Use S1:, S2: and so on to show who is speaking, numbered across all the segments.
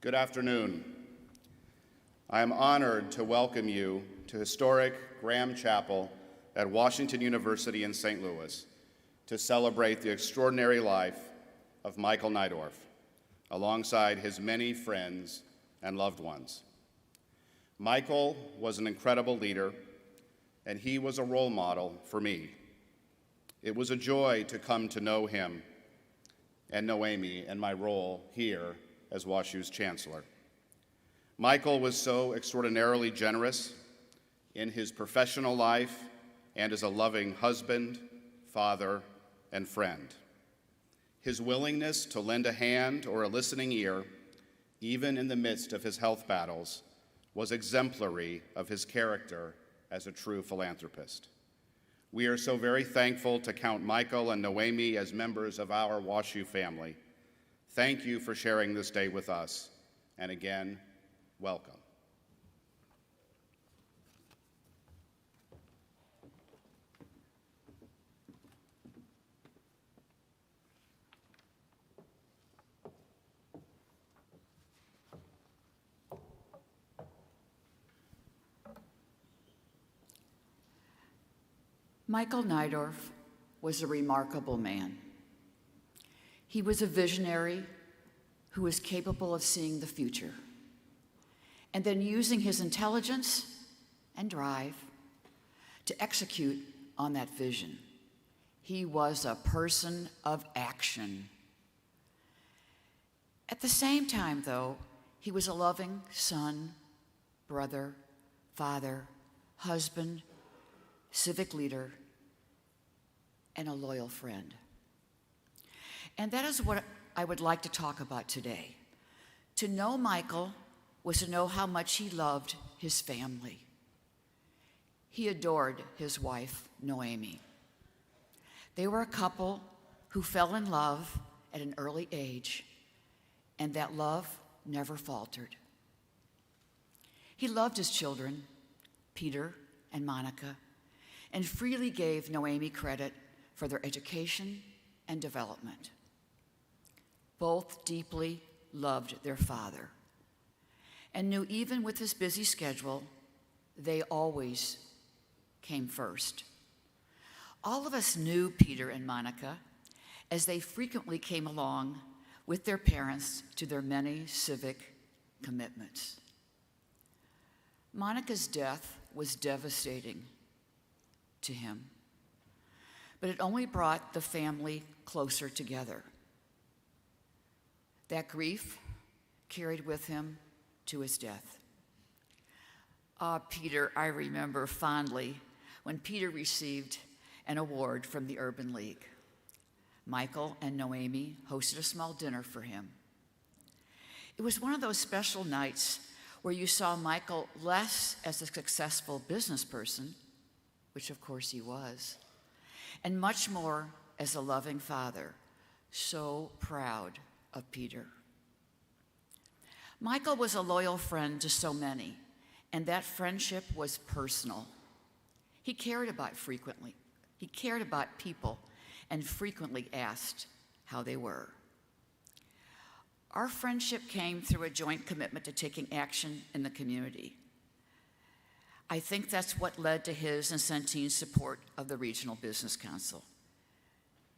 S1: Good afternoon. I am honored to welcome you to historic Graham Chapel at Washington University in St. Louis to celebrate the extraordinary life of Michael Neidorff, alongside his many friends and loved ones. Michael was an incredible leader, and he was a role model for me. It was a joy to come to know him and Noemi in my role here as WashU's chancellor. Michael was so extraordinarily generous in his professional life and as a loving husband, father, and friend. His willingness to lend a hand or a listening ear, even in the midst of his health battles, was exemplary of his character as a true philanthropist. We are so very thankful to count Michael and Noemi as members of our WashU family. Thank you for sharing this day with us, and again, welcome.
S2: Michael Neidorff was a remarkable man. He was a visionary who was capable of seeing the future and then using his intelligence and drive to execute on that vision. He was a person of action. At the same time, though, he was a loving son, brother, father, husband, civic leader, and a loyal friend. And that is what I would like to talk about today. To know Michael was to know how much he loved his family. He adored his wife, Noemi. They were a couple who fell in love at an early age, and that love never faltered. He loved his children, Peter and Monica, and freely gave Noemi credit for their education and development. Both deeply loved their father and knew even with his busy schedule, they always came first. All of us knew Peter and Monica as they frequently came along with their parents to their many civic commitments. Monica's death was devastating to him, but it only brought the family closer together. That grief carried with him to his death. Peter, I remember fondly when Peter received an award from the Urban League. Michael and Noemi hosted a small dinner for him. It was one of those special nights where you saw Michael less as a successful business person, which of course he was, and much more as a loving father, so proud of Peter. Michael was a loyal friend to so many, and that friendship was personal. He cared about people and frequently asked how they were. Our friendship came through a joint commitment to taking action in the community. I think that's what led to his and Centine's support of the Regional Business Council.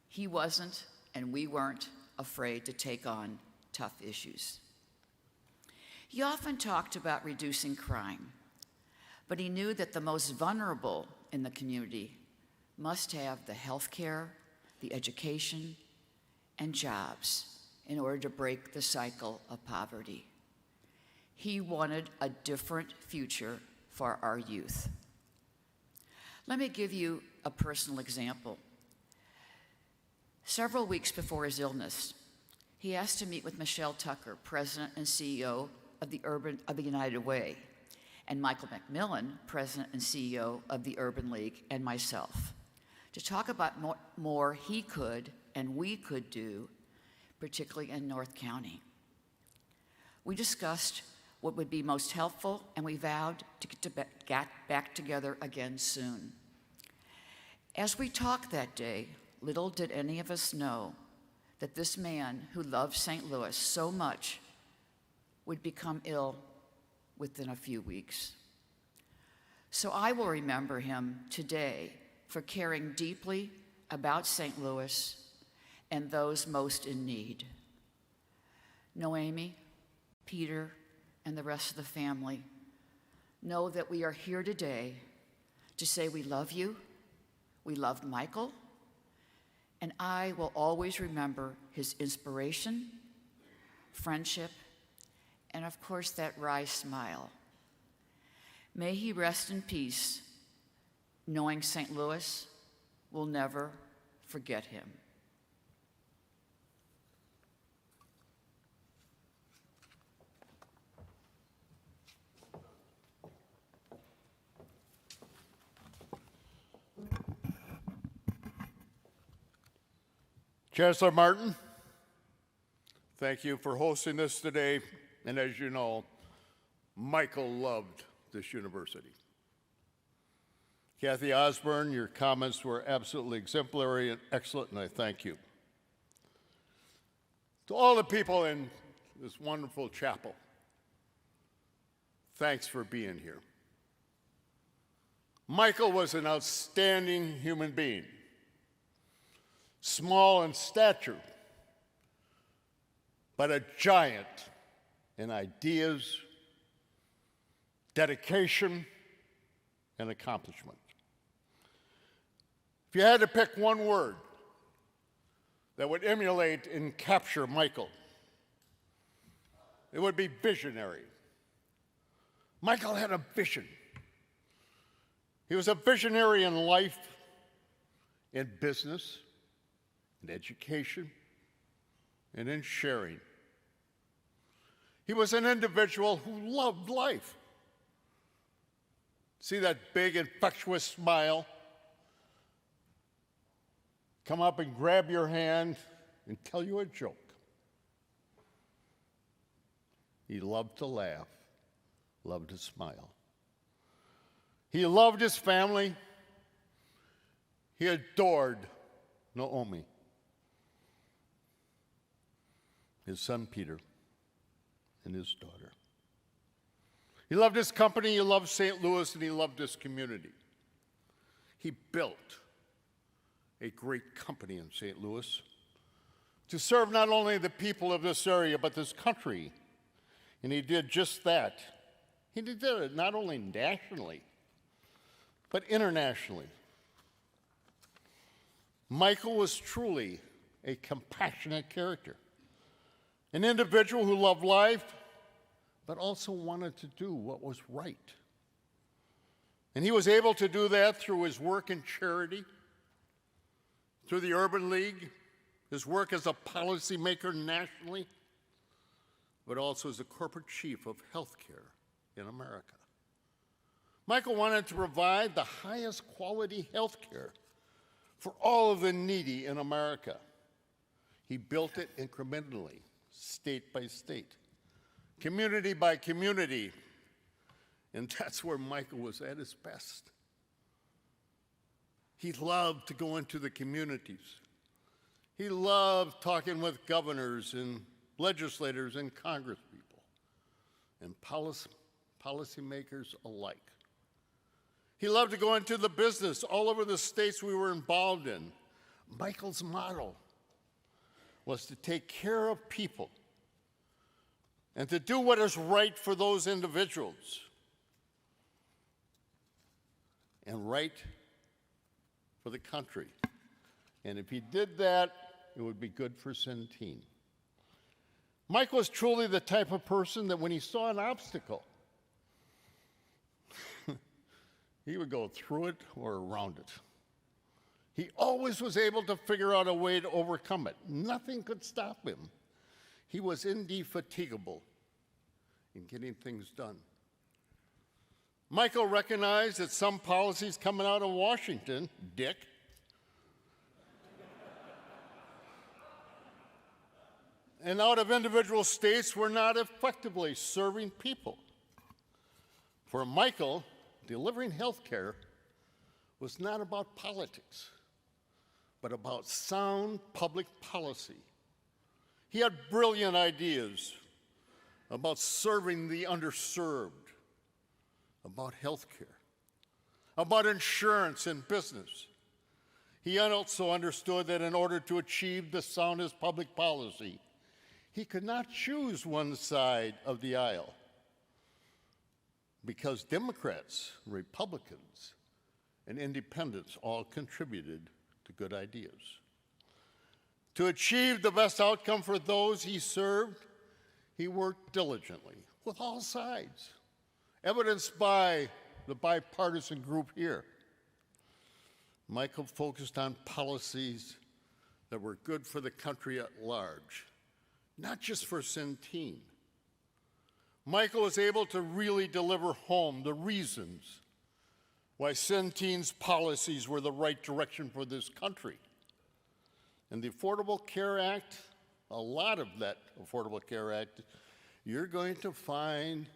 S2: He wasn't, and we weren't, afraid to take on tough issues. He often talked about reducing crime, but he knew that the most vulnerable in the community must have the health care, the education, and jobs in order to break the cycle of poverty. He wanted a different future for our youth. Let me give you a personal example. Several weeks before his illness, he asked to meet with Michelle Tucker, President and CEO of the United Way, and Michael McMillan, President and CEO of the Urban League, and myself, to talk about more he could and we could do, particularly in North County. We discussed what would be most helpful, and we vowed to get back together again soon. As we talked that day, little did any of us know that this man who loved St. Louis so much would become ill within a few weeks. So I will remember him today for caring deeply about St. Louis and those most in need. Noemi, Peter, and the rest of the family, know that we are here today to say we love you, we love Michael, and I will always remember his inspiration, friendship, and of course that wry smile. May he rest in peace, knowing St. Louis will never forget him.
S3: Chancellor Martin, thank you for hosting this today. And as you know, Michael loved this university. Kathy Osborne, your comments were absolutely exemplary and excellent, and I thank you. To all the people in this wonderful chapel, thanks for being here. Michael was an outstanding human being. Small in stature, but a giant in ideas, dedication, and accomplishment. If you had to pick one word that would emulate and capture Michael, it would be visionary. Michael had a vision. He was a visionary in life, in business, in education, and in sharing. He was an individual who loved life. See that big, infectious smile? Come up and grab your hand and tell you a joke. He loved to laugh, loved to smile. He loved his family. He adored Naomi, his son Peter, and his daughter. He loved his company, he loved St. Louis, and he loved his community. He built a great company in St. Louis to serve not only the people of this area, but this country. And he did just that. He did it not only nationally, but internationally. Michael was truly a compassionate character, an individual who loved life, but also wanted to do what was right. And he was able to do that through his work in charity, through the Urban League, his work as a policymaker nationally, but also as a corporate chief of healthcare in America. Michael wanted to provide the highest quality healthcare for all of the needy in America. He built it incrementally, state by state, community by community, and that's where Michael was at his best. He loved to go into the communities. He loved talking with governors and legislators and congresspeople and policymakers alike. He loved to go into the business all over the states we were involved in. Michael's motto was to take care of people and to do what is right for those individuals and right for the country. And if he did that, it would be good for Centene. Mike was truly the type of person that when he saw an obstacle, he would go through it or around it. He always was able to figure out a way to overcome it. Nothing could stop him. He was indefatigable in getting things done. Michael recognized that some policies coming out of Washington, Dick, and out of individual states were not effectively serving people. For Michael, delivering health care was not about politics, but about sound public policy. He had brilliant ideas, about serving the underserved, about health care, about insurance and business. He also understood that in order to achieve the soundest public policy, he could not choose one side of the aisle because Democrats, Republicans, and independents all contributed to good ideas. To achieve the best outcome for those he served, he worked diligently with all sides, evidenced by the bipartisan group here. Michael focused on policies that were good for the country at large, not just for Centene. Michael was able to really deliver home the reasons why Centene's policies were the right direction for this country. And the Affordable Care Act, a lot of that Affordable Care Act, you're going to find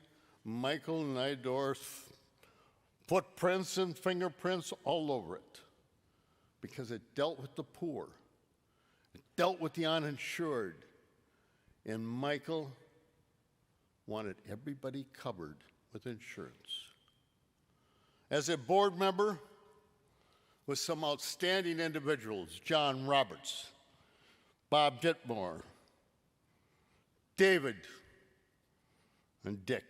S3: Michael Neidorff footprints and fingerprints all over it because it dealt with the poor. It dealt with the uninsured. And Michael wanted everybody covered with insurance. As a board member with some outstanding individuals, John Roberts, Bob Ditmore, David, and Dick,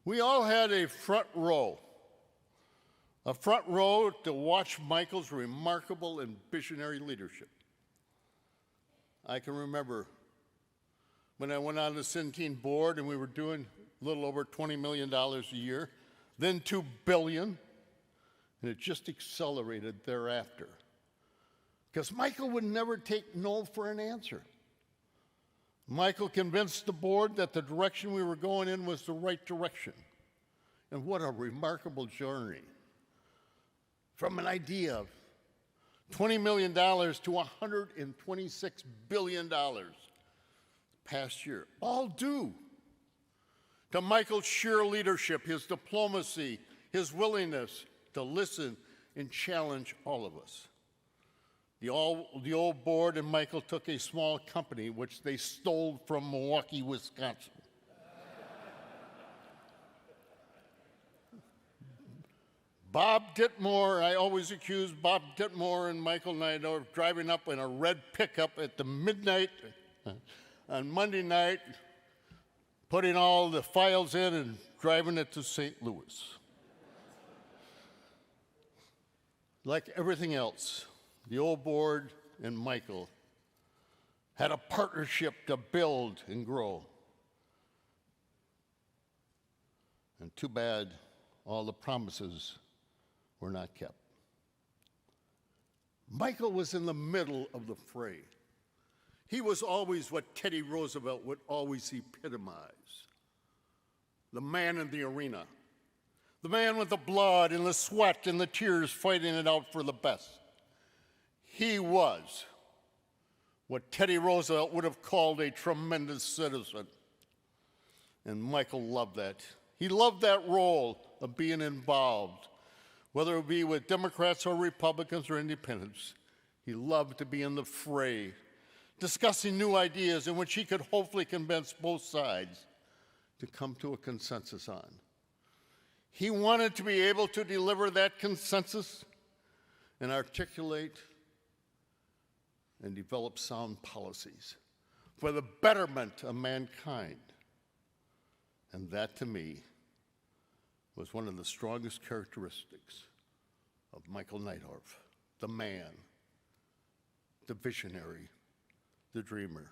S3: we all had a front row to watch Michael's remarkable and visionary leadership. I can remember when I went on the Centene board and we were doing a little over $20 million a year, then $2 billion, and it just accelerated thereafter. Because Michael would never take no for an answer. Michael convinced the board that the direction we were going in was the right direction. And what a remarkable journey. From an idea of $20 million to $126 billion past year, all due to Michael's sheer leadership, his diplomacy, his willingness to listen and challenge all of us. The old board and Michael took a small company which they stole from Milwaukee, Wisconsin. Bob Ditmore, I always accuse Bob Ditmore and Michael Neidorff of driving up in a red pickup at the midnight on Monday night, putting all the files in and driving it to St. Louis. Like everything else, the old board and Michael had a partnership to build and grow. And too bad all the promises were not kept. Michael was in the middle of the fray. He was always what Teddy Roosevelt would always epitomize: the man in the arena, the man with the blood and the sweat and the tears fighting it out for the best. He was what Teddy Roosevelt would have called a tremendous citizen. And Michael loved that. He loved that role of being involved, whether it be with Democrats or Republicans or independents. He loved to be in the fray, discussing new ideas in which he could hopefully convince both sides to come to a consensus on. He wanted to be able to deliver that consensus and articulate and develop sound policies for the betterment of mankind. And that, to me, was one of the strongest characteristics of Michael Neidorff, the man, the visionary, the dreamer.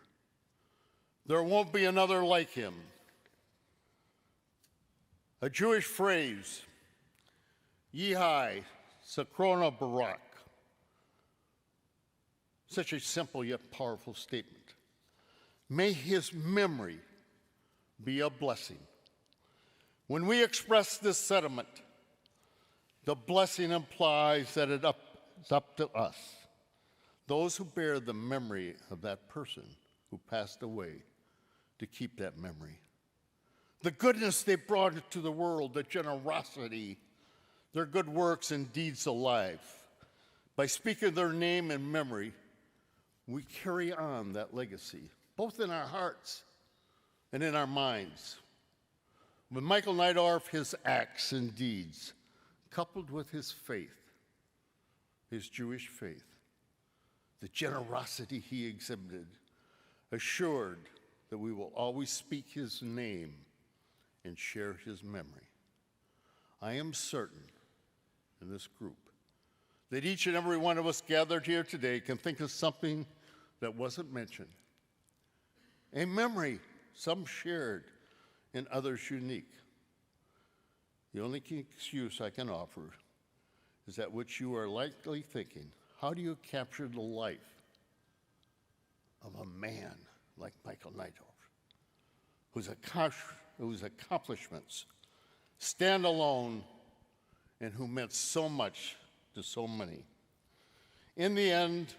S3: There won't be another like him. A Jewish phrase, Yehai Sakrona Barak. Such a simple yet powerful statement. May his memory be a blessing. When we express this sentiment, the blessing implies that it's up to us, those who bear the memory of that person who passed away, to keep that memory. The goodness they brought into the world, the generosity, their good works and deeds alive. By speaking their name and memory, we carry on that legacy, both in our hearts and in our minds. With Michael Neidorff, his acts and deeds, coupled with his faith, his Jewish faith, the generosity he exhibited, assured that we will always speak his name and share his memory. I am certain in this group that each and every one of us gathered here today can think of something that wasn't mentioned, a memory some shared and others unique. The only excuse I can offer is that which you are likely thinking: how do you capture the life of a man like Michael Neidorff, whose accomplishments stand alone and who meant so much to so many? In the end,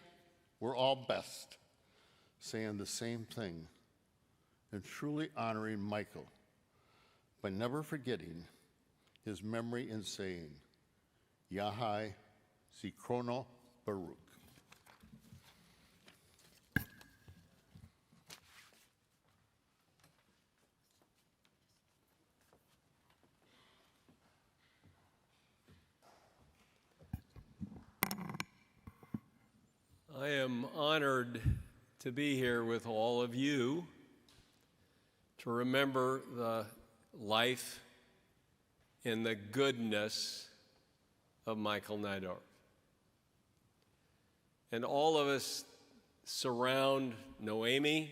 S3: we're all best saying the same thing and truly honoring Michael by never forgetting his memory and saying, Yahai Zikrono Baruch.
S4: I am honored to be here with all of you to remember the life and the goodness of Michael Neidorff. And all of us surround Noemi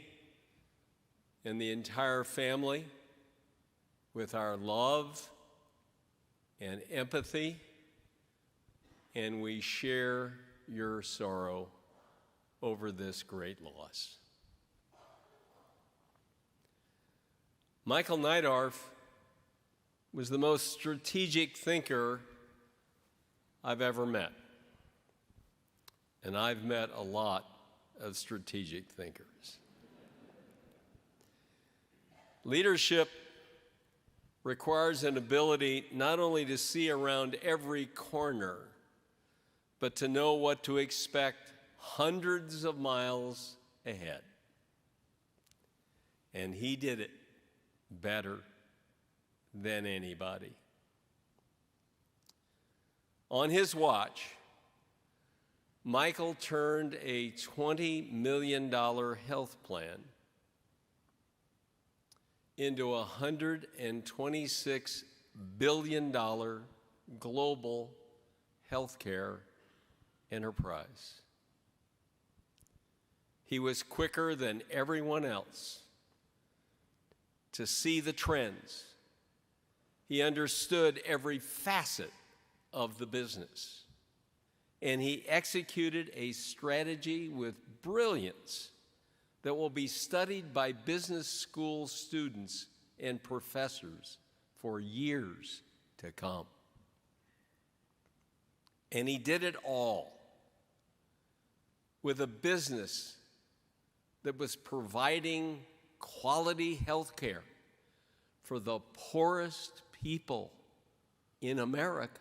S4: and the entire family with our love and empathy, and we share your sorrow over this great loss. Michael Neidorff was the most strategic thinker I've ever met. And I've met a lot of strategic thinkers. Leadership requires an ability not only to see around every corner, but to know what to expect hundreds of miles ahead. And he did it better than anybody. On his watch, Michael turned a $20 million health plan into a $126 billion global healthcare enterprise. He was quicker than everyone else to see the trends. He understood every facet of the business, and he executed a strategy with brilliance that will be studied by business school students and professors for years to come. And he did it all with a business that was providing quality health care for the poorest people in America.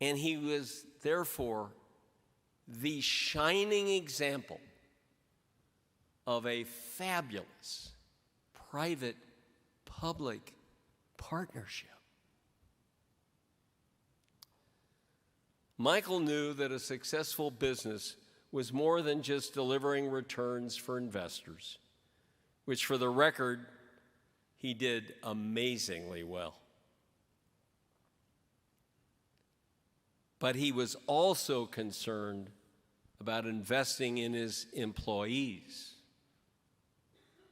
S4: And he was, therefore, the shining example of a fabulous private-public partnership. Michael knew that a successful business was more than just delivering returns for investors, which, for the record, he did amazingly well. But he was also concerned about investing in his employees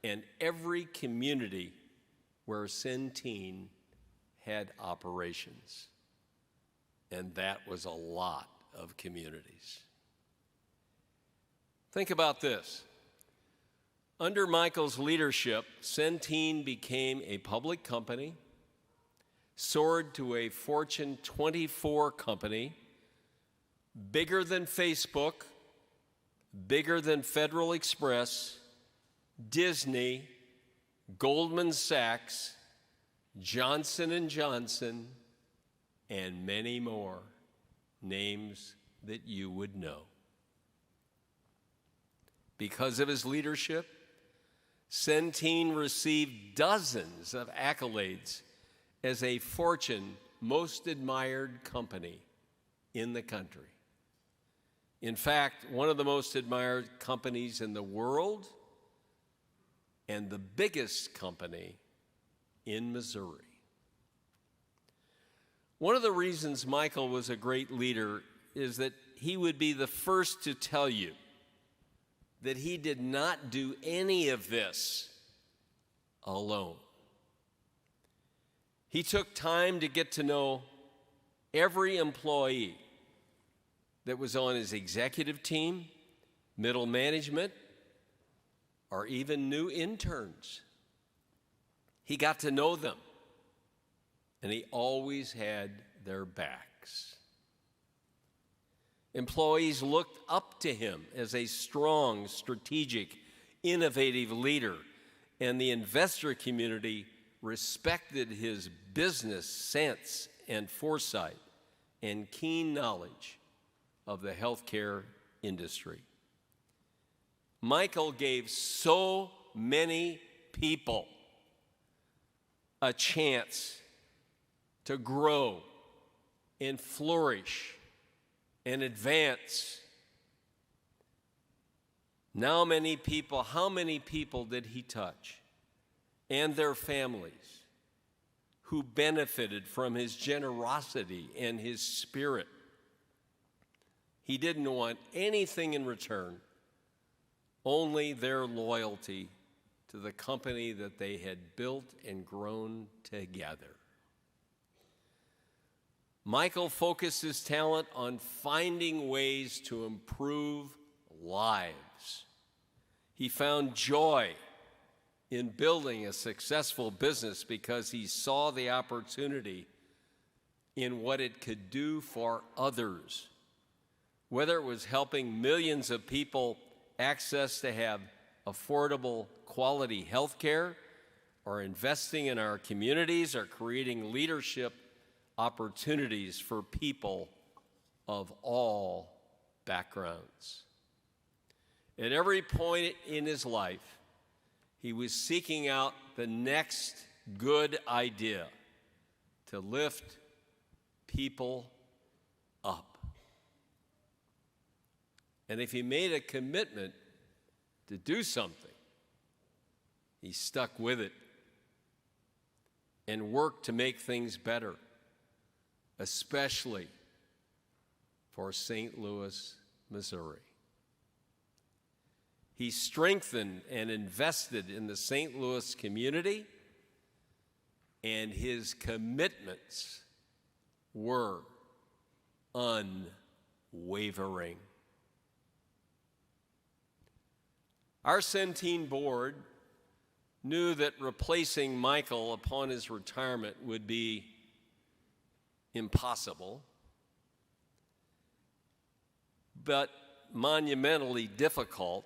S4: and every community where Centene had operations. And that was a lot of communities. Think about this. Under Michael's leadership, Centene became a public company, soared to a Fortune 24 company, bigger than Facebook, bigger than Federal Express, Disney, Goldman Sachs, Johnson & Johnson, and many more, names that you would know. Because of his leadership, Centene received dozens of accolades as a Fortune most admired company in the country. In fact, one of the most admired companies in the world and the biggest company in Missouri. One of the reasons Michael was a great leader is that he would be the first to tell you that he did not do any of this alone. He took time to get to know every employee that was on his executive team, middle management, or even new interns. He got to know them, and he always had their backs. Employees looked up to him as a strong, strategic, innovative leader, and the investor community respected his business sense and foresight and keen knowledge of the healthcare industry. Michael gave so many people a chance to grow and flourish and advance. How many people did he touch and their families who benefited from his generosity and his spirit? He didn't want anything in return, only their loyalty to the company that they had built and grown together. Michael focused his talent on finding ways to improve lives. He found joy in building a successful business because he saw the opportunity in what it could do for others. Whether it was helping millions of people access to have affordable, quality health care, or investing in our communities, or creating leadership opportunities for people of all backgrounds. At every point in his life, he was seeking out the next good idea to lift people up. And if he made a commitment to do something, he stuck with it and worked to make things better, especially for St. Louis, Missouri. He strengthened and invested in the St. Louis community, and his commitments were unwavering. Our Centene board knew that replacing Michael upon his retirement would be impossible, but monumentally difficult,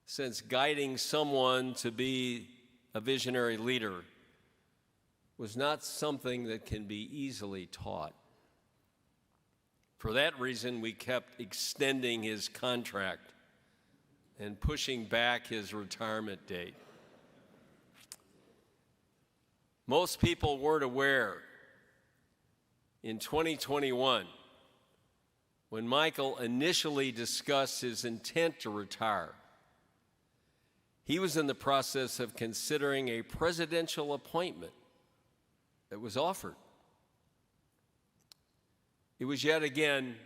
S4: since guiding someone to be a visionary leader was not something that can be easily taught. For that reason, we kept extending his contract and pushing back his retirement date. Most people weren't aware in 2021, when Michael initially discussed his intent to retire, he was in the process of considering a presidential appointment that was offered. It was yet again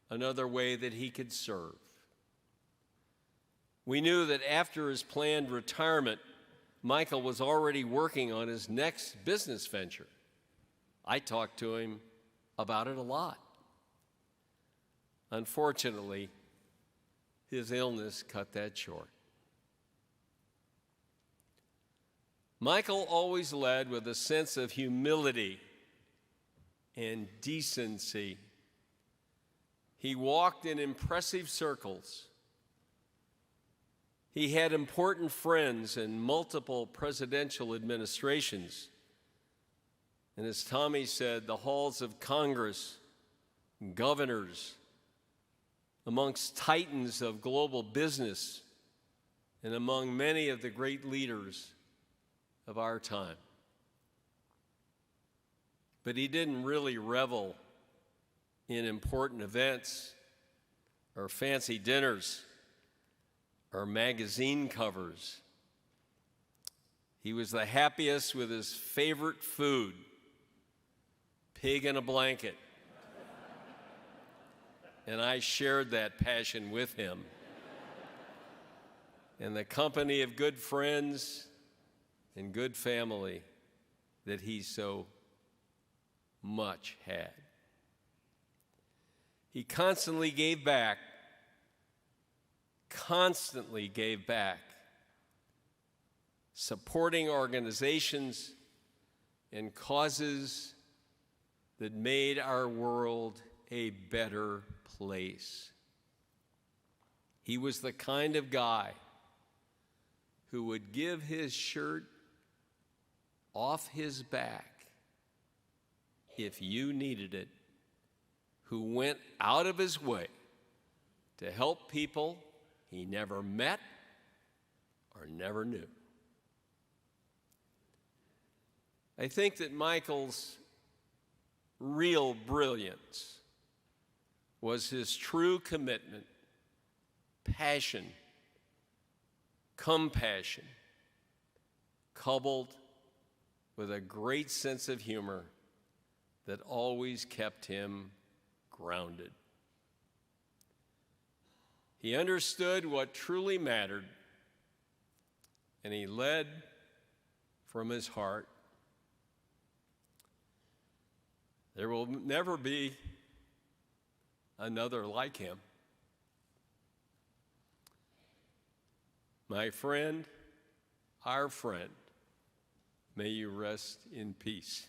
S4: another way that he could serve. We knew that after his planned retirement, Michael was already working on his next business venture. I talked to him about it a lot. Unfortunately, his illness cut that short. Michael always led with a sense of humility and decency. He walked in impressive circles. He had important friends in multiple presidential administrations. And as Tommy said, the halls of Congress, governors, amongst titans of global business and among many of the great leaders of our time. But he didn't really revel in important events or fancy dinners or magazine covers. He was the happiest with his favorite food, pig in a blanket. And I shared that passion with him. And the company of good friends and good family that he so much had. He constantly gave back, supporting organizations and causes that made our world a better place. He was the kind of guy who would give his shirt off his back if you needed it, who went out of his way to help people he never met or never knew. I think that Michael's real brilliance was his true commitment, passion, compassion, coupled with a great sense of humor that always kept him grounded. He understood what truly mattered, and he led from his heart. There will never be another like him. My friend, our friend, may you rest in peace.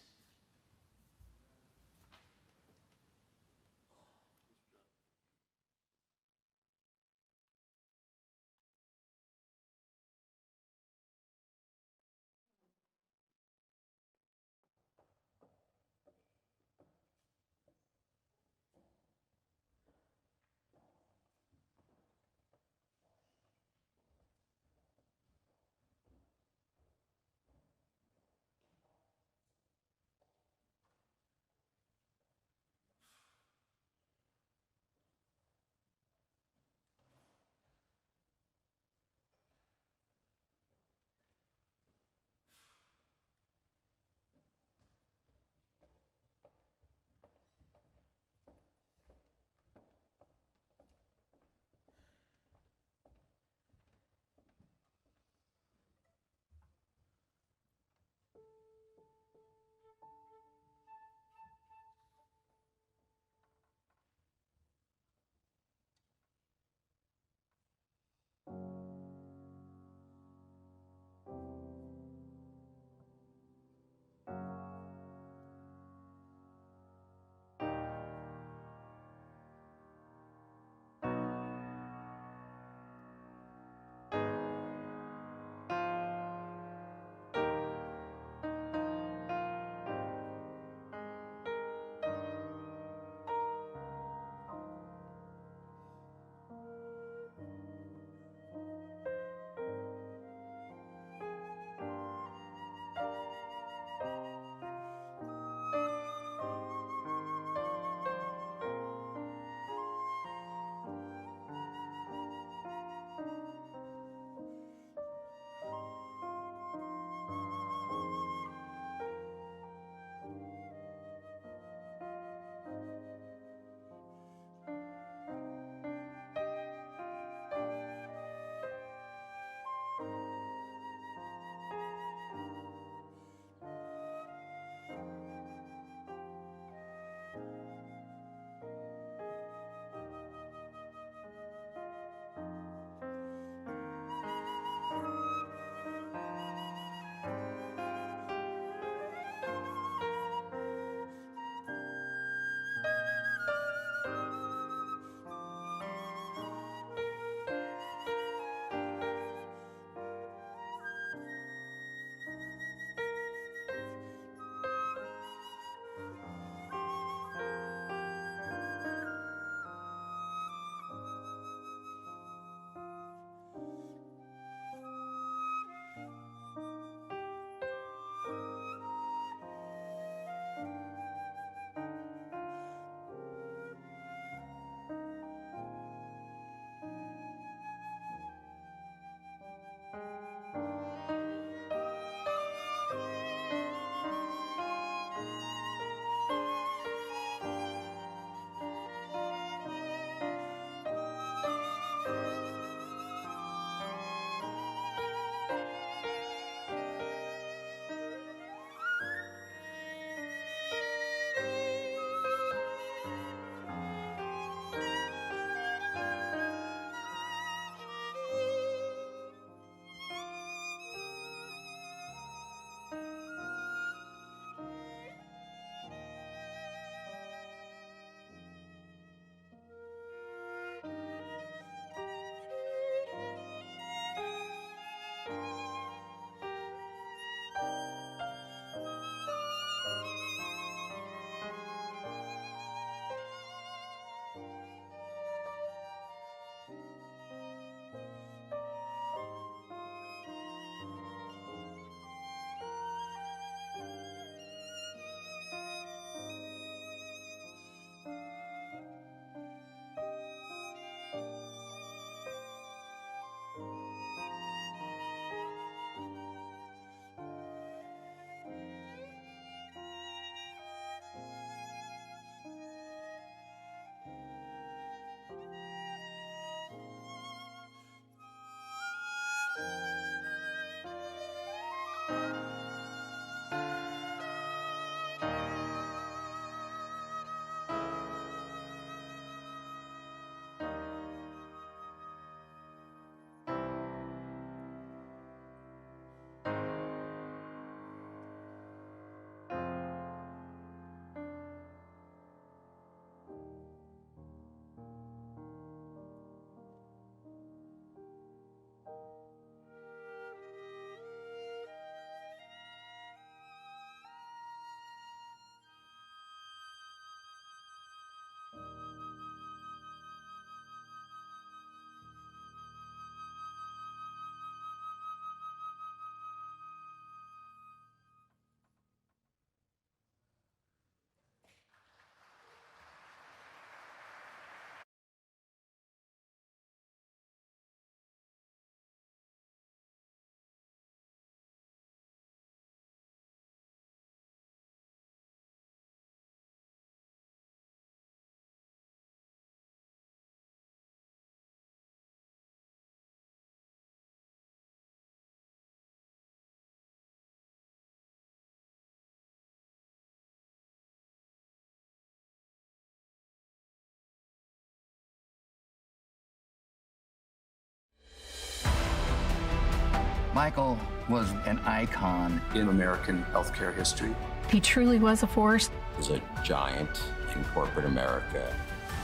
S5: Michael was an icon
S6: in American healthcare history.
S7: He truly was a force.
S8: He was a giant in corporate America.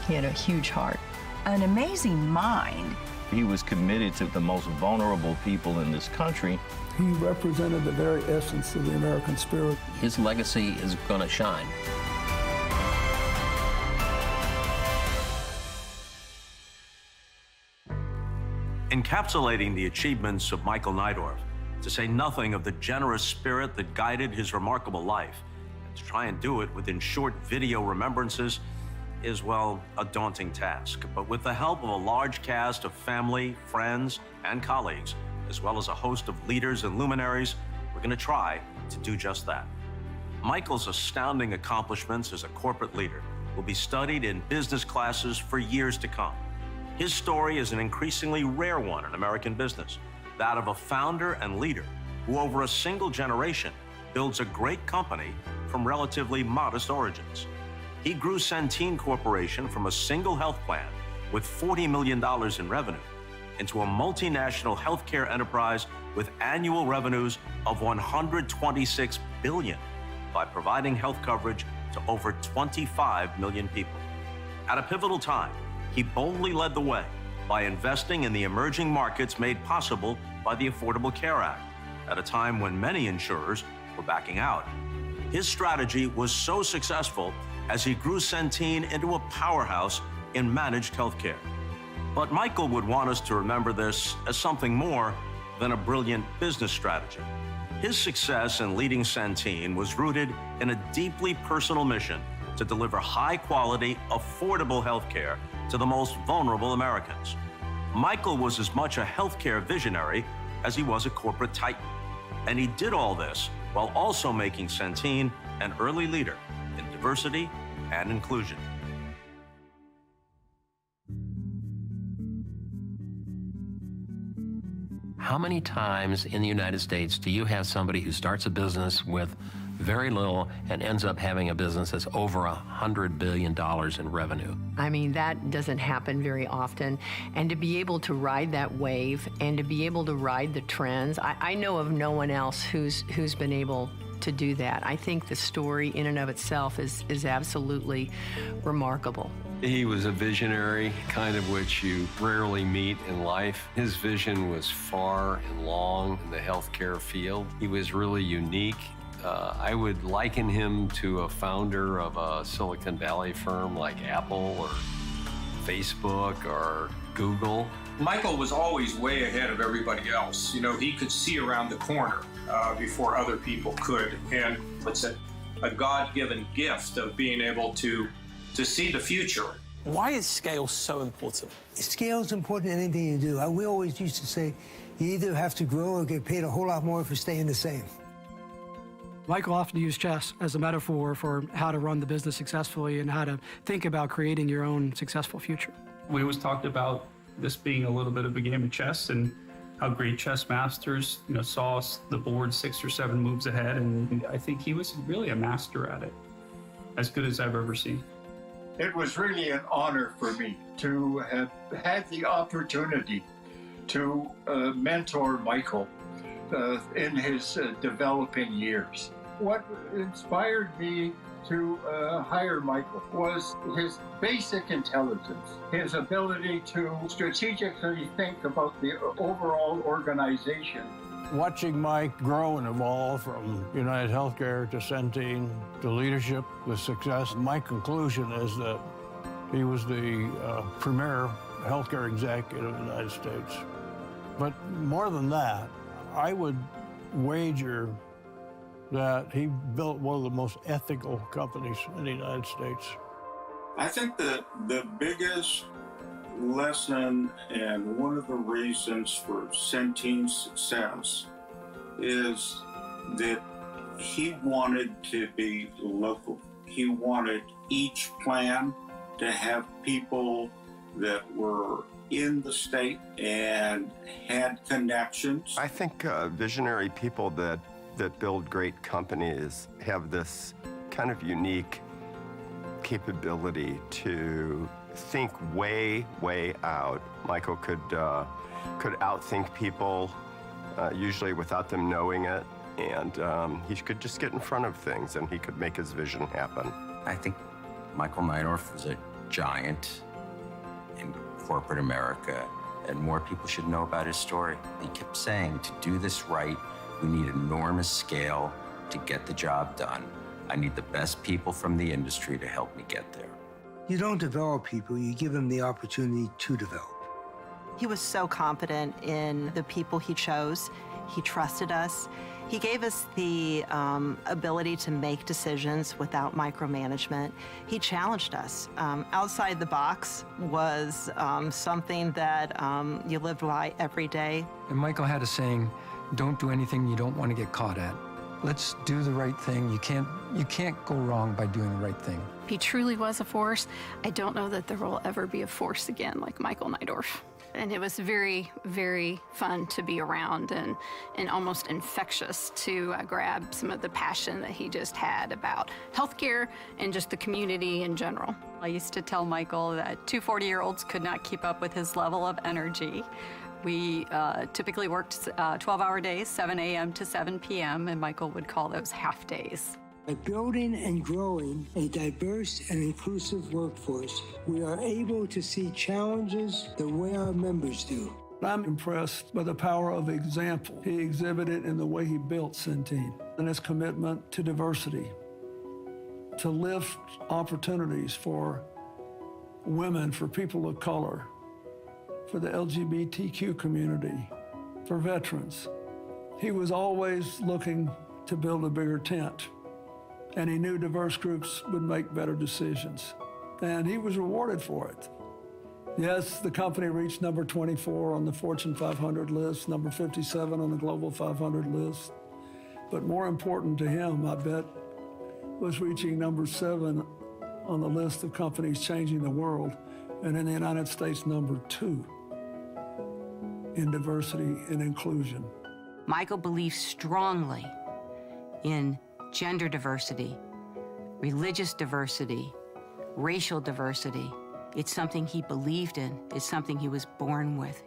S7: He had a huge heart.
S9: An amazing mind.
S10: He was committed to the most vulnerable people in this country.
S11: He represented the very essence of the American spirit.
S12: His legacy is going to shine.
S13: Encapsulating the achievements of Michael Neidorff, to say nothing of the generous spirit that guided his remarkable life, and to try and do it within short video remembrances is, well, a daunting task. But with the help of a large cast of family, friends, and colleagues, as well as a host of leaders and luminaries, we're going to try to do just that. Michael's astounding accomplishments as a corporate leader will be studied in business classes for years to come. His story is an increasingly rare one in American business, that of a founder and leader who over a single generation builds a great company from relatively modest origins. He grew Centene Corporation from a single health plan with $40 million in revenue into a multinational healthcare enterprise with annual revenues of $126 billion by providing health coverage to over 25 million people. At a pivotal time, he boldly led the way by investing in the emerging markets made possible by the Affordable Care Act at a time when many insurers were backing out. His strategy was so successful as he grew Centene into a powerhouse in managed healthcare. But Michael would want us to remember this as something more than a brilliant business strategy. His success in leading Centene was rooted in a deeply personal mission to deliver high-quality, affordable healthcare to the most vulnerable Americans. Michael was as much a healthcare visionary as he was a corporate titan. And he did all this while also making Centene an early leader in diversity and inclusion.
S12: How many times in the United States do you have somebody who starts a business with very little and ends up having a business that's over $100 billion in revenue?
S7: I mean, that doesn't happen very often. And to be able to ride that wave and to be able to ride the trends, I know of no one else who's been able to do that. I think the story in and of itself is absolutely remarkable.
S4: He was a visionary, kind of which you rarely meet in life. His vision was far and long in the healthcare field. He was really unique. I would liken him to a founder of a Silicon Valley firm like Apple or Facebook or Google.
S14: Michael was always way ahead of everybody else. You know, he could see around the corner before other people could. And it's a God-given gift of being able to see the future.
S15: Why is scale so important?
S16: Scale is important in anything you do. We always used to say, you either have to grow or get paid a whole lot more for staying the same.
S17: Michael often used chess as a metaphor for how to run the business successfully and how to think about creating your own successful future.
S18: We always talked about this being a little bit of a game of chess and how great chess masters, saw the board 6 or 7 moves ahead, and I think he was really a master at it, as good as I've ever seen.
S19: It was really an honor for me to have had the opportunity to mentor Michael in his developing years. What inspired me to hire Michael was his basic intelligence, his ability to strategically think about the overall organization.
S3: Watching Mike grow and evolve from United Healthcare to Centene to leadership with success, my conclusion is that he was the premier healthcare executive in the United States. But more than that, I would wager that he built one of the most ethical companies in the United States.
S20: I think that the biggest lesson and one of the reasons for Centene's success is that he wanted to be local. He wanted each plan to have people that were in the state and had connections.
S21: I think visionary people that build great companies have this kind of unique capability to think way, way out. Michael could outthink people, usually without them knowing it. And he could just get in front of things and he could make his vision happen.
S8: I think Michael Neidorff was a giant in corporate America, and more people should know about his story. He kept saying, to do this right, we need enormous scale to get the job done. I need the best people from the industry to help me get there.
S16: You don't develop people, you give them the opportunity to develop.
S1: He was so confident in the people he chose. He trusted us. He gave us the ability to make decisions without micromanagement. He challenged us. Outside the box was something that you lived by every day.
S22: And Michael had a saying, don't do anything you don't want to get caught at. Let's do the right thing. You can't go wrong by doing the right thing.
S23: He truly was a force. I don't know that there will ever be a force again like Michael Neidorff. And it was very, very fun to be around and almost infectious to grab some of the passion that he just had about healthcare and just the community in general.
S24: I used to tell Michael that 2 40-year-olds could not keep up with his level of energy. We typically worked 12-hour days, 7 a.m. to 7 p.m., and Michael would call those half days.
S16: By building and growing a diverse and inclusive workforce, we are able to see challenges the way our members do.
S11: I'm impressed by the power of example he exhibited in the way he built Centene and his commitment to diversity, to lift opportunities for women, for people of color, for the LGBTQ community, for veterans. He was always looking to build a bigger tent, and he knew diverse groups would make better decisions, and he was rewarded for it. Yes, the company reached number 24 on the Fortune 500 list, number 57 on the Global 500 list, but more important to him, I bet, was reaching number 7 on the list of companies changing the world, and in the United States, number 2 in diversity and inclusion.
S25: Michael believed strongly in gender diversity, religious diversity, racial diversity. It's something he believed in. It's something he was born with.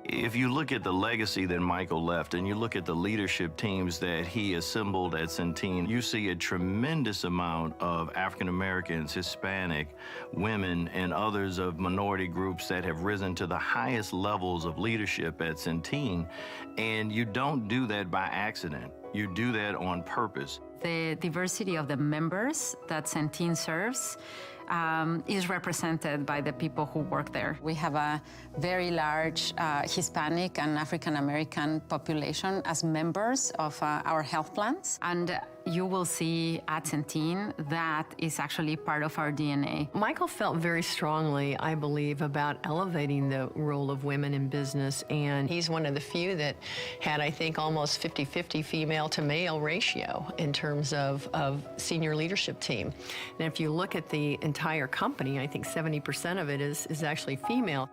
S10: If you look at the legacy that Michael left and you look at the leadership teams that he assembled at Centene, you see a tremendous amount of African Americans, Hispanic, women, and others of minority groups that have risen to the highest levels of leadership at Centene. And you don't do that by accident. You do that on purpose.
S26: The diversity of the members that Centene serves is represented by the people who work there. We have a very large Hispanic and African American population as members of our health plans. And you will see at Centene that is actually part of our DNA.
S7: Michael felt very strongly, I believe, about elevating the role of women in business, and he's one of the few that had, I think, almost 50-50 female to male ratio in terms of senior leadership team. And if you look at the entire company, I think 70% of it is actually female.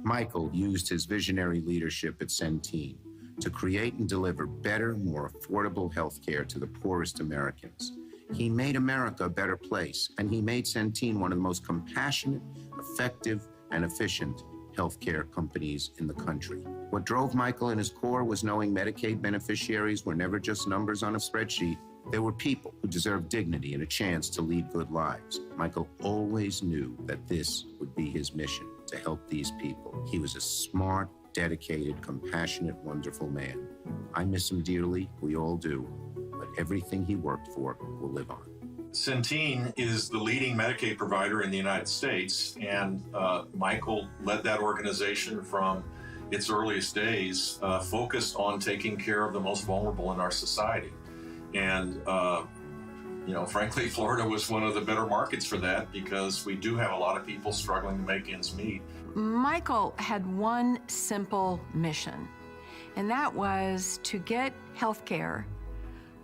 S27: Michael used his visionary leadership at Centene to create and deliver better, more affordable health care to the poorest Americans. He made America a better place, and he made Centene one of the most compassionate, effective, and efficient healthcare companies in the country. What drove Michael and his core was knowing Medicaid beneficiaries were never just numbers on a spreadsheet. They were people who deserved dignity and a chance to lead good lives. Michael always knew that this would be his mission, to help these people. He was a smart, dedicated, compassionate, wonderful man. I miss him dearly, we all do, but everything he worked for will live on.
S28: Centene is the leading Medicaid provider in the United States, and Michael led that organization from its earliest days, focused on taking care of the most vulnerable in our society. And frankly, Florida was one of the better markets for that because we do have a lot of people struggling to make ends meet.
S29: Michael had one simple mission, and that was to get health care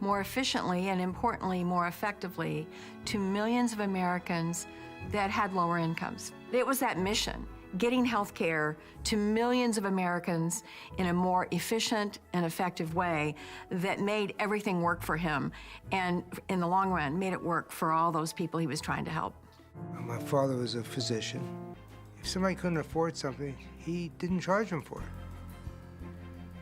S29: more efficiently and, importantly, more effectively to millions of Americans that had lower incomes. It was that mission, getting health care to millions of Americans in a more efficient and effective way, that made everything work for him, and in the long run made it work for all those people he was trying to help.
S16: My father was a physician. If somebody couldn't afford something, he didn't charge them for it.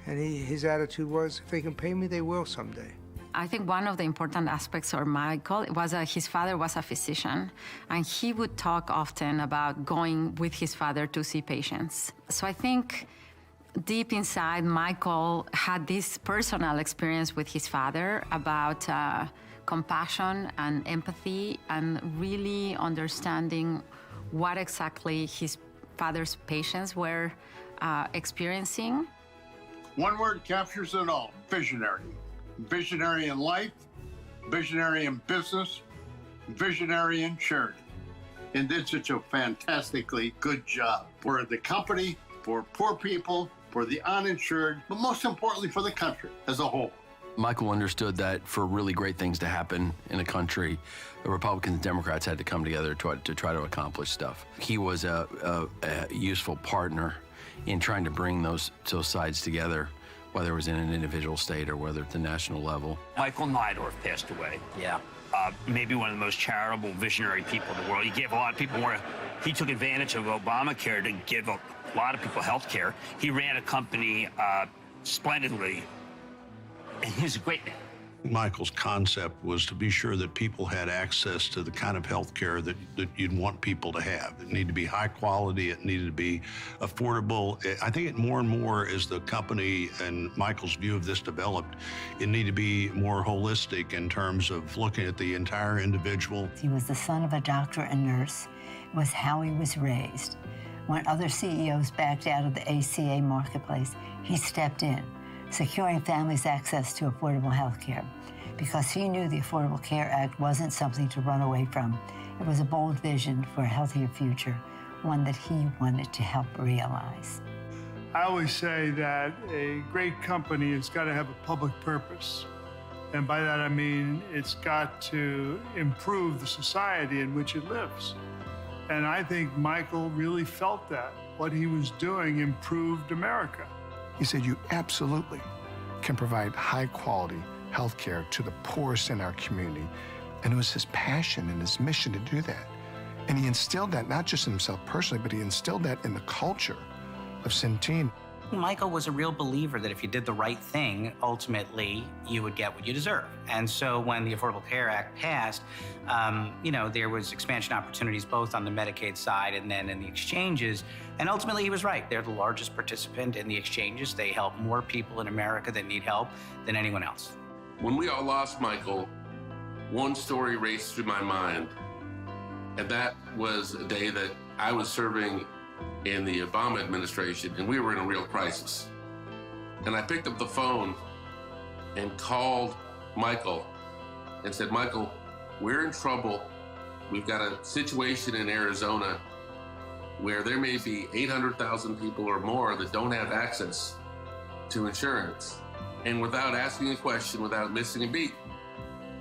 S16: And his attitude was, if they can pay me, they will someday.
S26: I think one of the important aspects of Michael was that his father was a physician, and he would talk often about going with his father to see patients. So I think deep inside, Michael had this personal experience with his father about compassion and empathy and really understanding what exactly his father's patients were experiencing.
S3: One word captures it all: visionary. Visionary in life, visionary in business, visionary in charity. And did such a fantastically good job for the company, for poor people, for the uninsured, but most importantly for the country as a whole.
S2: Michael understood that for really great things to happen in a country, the Republicans and Democrats had to come together to try to accomplish stuff. He was a useful partner in trying to bring those sides together, whether it was in an individual state or whether at the national level.
S4: Michael Neidorff passed away.
S2: Yeah.
S4: Maybe one of the most charitable, visionary people in the world. He gave a lot of people more. He took advantage of Obamacare to give a lot of people health care. He ran a company splendidly, and he's a great man.
S5: Michael's concept was to be sure that people had access to the kind of health care that you'd want people to have. It needed to be high quality, it needed to be affordable. I think it more and more, as the company and Michael's view of this developed, it needed to be more holistic in terms of looking at the entire individual.
S6: He was the son of a doctor and nurse. It was how he was raised. When other CEOs backed out of the ACA marketplace, he stepped in, securing families access to affordable health care, because he knew the Affordable Care Act wasn't something to run away from. It was a bold vision for a healthier future, one that he wanted to help realize.
S9: I always say that a great company has got to have a public purpose. And by that I mean it's got to improve the society in which it lives. And I think Michael really felt that. What he was doing improved America.
S12: He said, you absolutely can provide high-quality health care to the poorest in our community. And it was his passion and his mission to do that. And he instilled that, not just in himself personally, but he instilled that in the culture of Centene.
S13: Michael was a real believer that if you did the right thing, ultimately you would get what you deserve. And so when the Affordable Care Act passed, there was expansion opportunities both on the Medicaid side and then in the exchanges. And ultimately he was right. They're the largest participant in the exchanges. They help more people in America that need help than anyone else.
S14: When we all lost Michael, one story raced through my mind. And that was a day that I was serving in the Obama administration, and we were in a real crisis. And I picked up the phone and called Michael and said, Michael, we're in trouble. We've got a situation in Arizona where there may be 800,000 people or more that don't have access to insurance. And without asking a question, without missing a beat,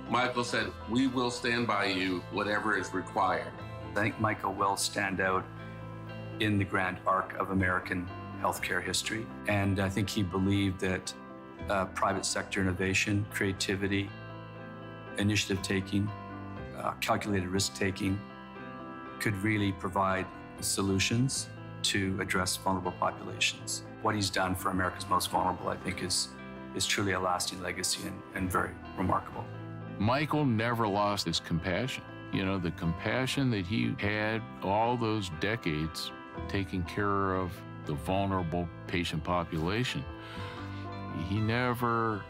S14: Michael said, we will stand by you, whatever is required.
S15: I think Michael will stand out in the grand arc of American healthcare history. And I think he believed that private sector innovation, creativity, initiative-taking, calculated risk-taking could really provide solutions to address vulnerable populations. What he's done for America's most vulnerable, I think, is truly a lasting legacy and very remarkable.
S30: Michael never lost his compassion. You know, the compassion that he had all those decades taking care of the vulnerable patient population. He never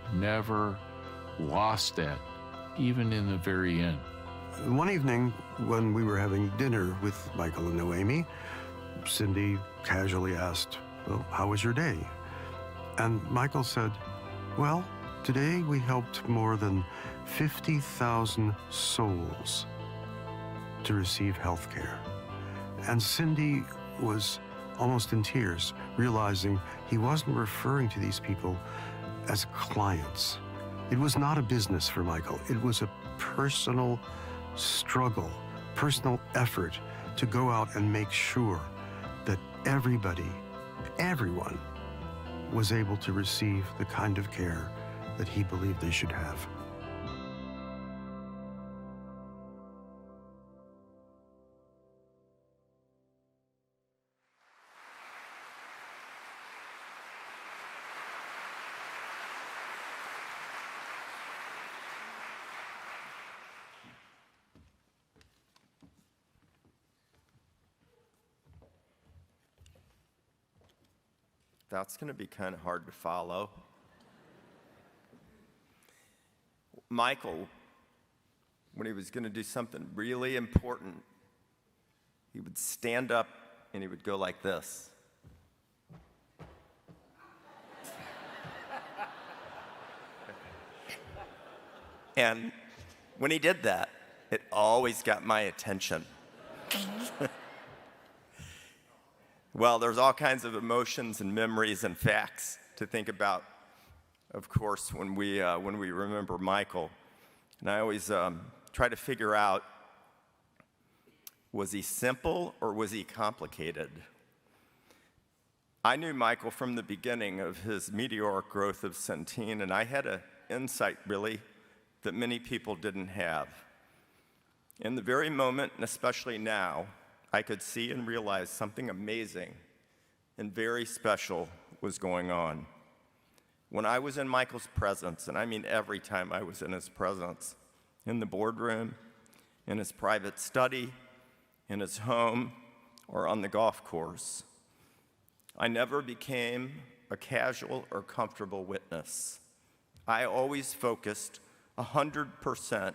S30: lost that, even in the very end.
S31: One evening when we were having dinner with Michael and Noemi, Cindy casually asked, well, how was your day? And Michael said, well, today we helped more than 50,000 souls to receive health care. And Cindy was almost in tears, realizing he wasn't referring to these people as clients. It was not a business for Michael. It was a personal struggle, personal effort to go out and make sure that everyone was able to receive the kind of care that he believed they should have.
S1: That's going to be kind of hard to follow. Michael, when he was going to do something really important, he would stand up and he would go like this. And when he did that, it always got my attention. Well, there's all kinds of emotions and memories and facts to think about, of course, when we remember Michael. And I always try to figure out, was he simple or was he complicated? I knew Michael from the beginning of his meteoric growth of Centene, and I had an insight, really, that many people didn't have. In the very moment, and especially now, I could see and realize something amazing and very special was going on. When I was in Michael's presence, and I mean every time I was in his presence, in the boardroom, in his private study, in his home, or on the golf course, I never became a casual or comfortable witness. I always focused 100%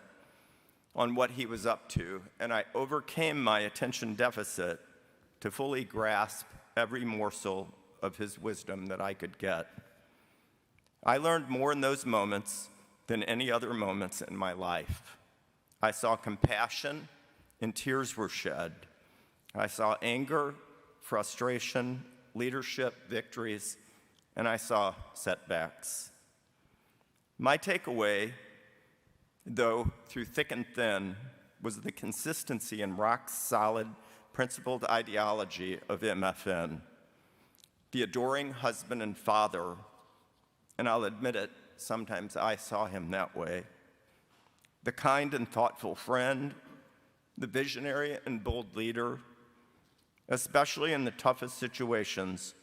S1: on what he was up to, and I overcame my attention deficit to fully grasp every morsel of his wisdom that I could get. I learned more in those moments than any other moments in my life. I saw compassion and tears were shed. I saw anger, frustration, leadership, victories, and I saw setbacks. My takeaway, though, through thick and thin, was the consistency and rock-solid, principled ideology of MFN. The adoring husband and father, and I'll admit it, sometimes I saw him that way. The kind and thoughtful friend, the visionary and bold leader, especially in the toughest situations,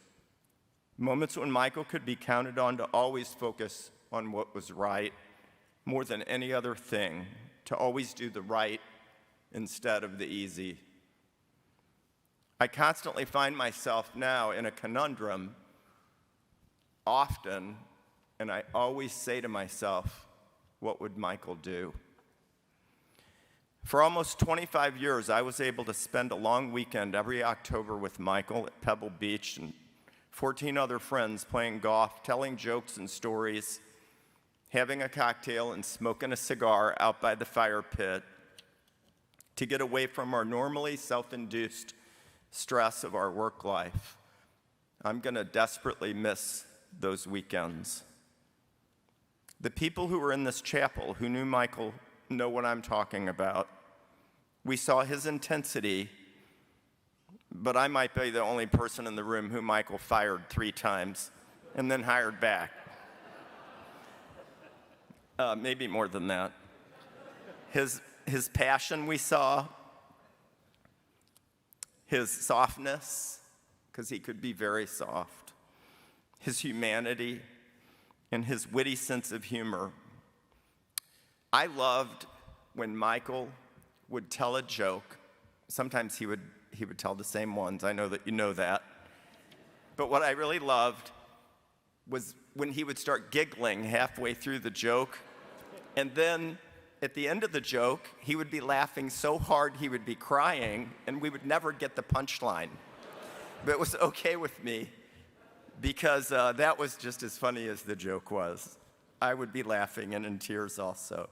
S1: moments when Michael could be counted on to always focus on what was right more than any other thing, to always do the right instead of the easy. I constantly find myself now in a conundrum often, and I always say to myself, what would Michael do? For almost 25 years, I was able to spend a long weekend every October with Michael at Pebble Beach and 14 other friends playing golf, telling jokes and stories, having a cocktail and smoking a cigar out by the fire pit to get away from our normally self-induced stress of our work life. I'm going to desperately miss those weekends. The people who were in this chapel who knew Michael know what I'm talking about. We saw his intensity, but I might be the only person in the room who Michael fired 3 times and then hired back. Maybe more than that. His passion we saw, his softness, because he could be very soft, his humanity, and his witty sense of humor. I loved when Michael would tell a joke. Sometimes he would tell the same ones. I know that you know that. But what I really loved was when he would start giggling halfway through the joke, and then at the end of the joke, he would be laughing so hard he would be crying, and we would never get the punchline. But it was okay with me, because that was just as funny as the joke was. I would be laughing and in tears also.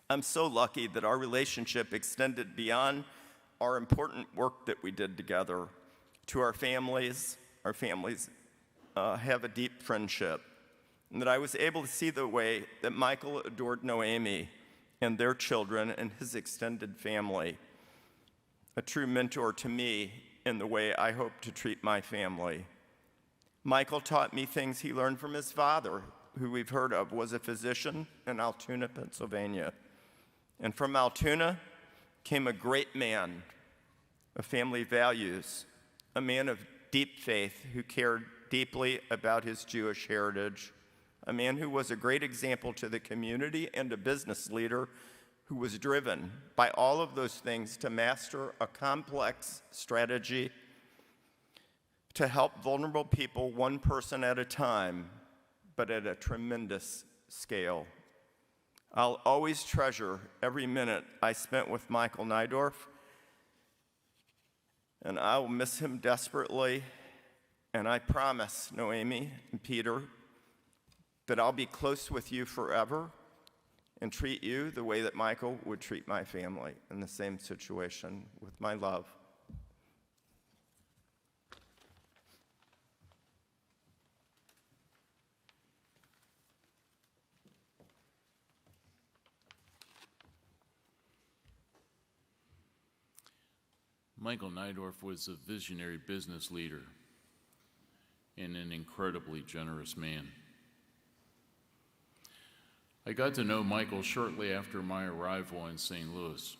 S1: I'm so lucky that our relationship extended beyond our important work that we did together to our families. Our families have a deep friendship, and that I was able to see the way that Michael adored Noemi and their children and his extended family, a true mentor to me in the way I hope to treat my family. Michael taught me things he learned from his father, who we've heard of, was a physician in Altoona, Pennsylvania. And from Altoona came a great man of family values, a man of deep faith who cared deeply about his Jewish heritage, a man who was a great example to the community and a business leader who was driven by all of those things to master a complex strategy to help vulnerable people one person at a time, but at a tremendous scale. I'll always treasure every minute I spent with Michael Neidorff, and I will miss him desperately. And I promise, Noemi and Peter, that I'll be close with you forever and treat you the way that Michael would treat my family in the same situation, with my love.
S30: Michael Neidorff was a visionary business leader and an incredibly generous man. I got to know Michael shortly after my arrival in St. Louis,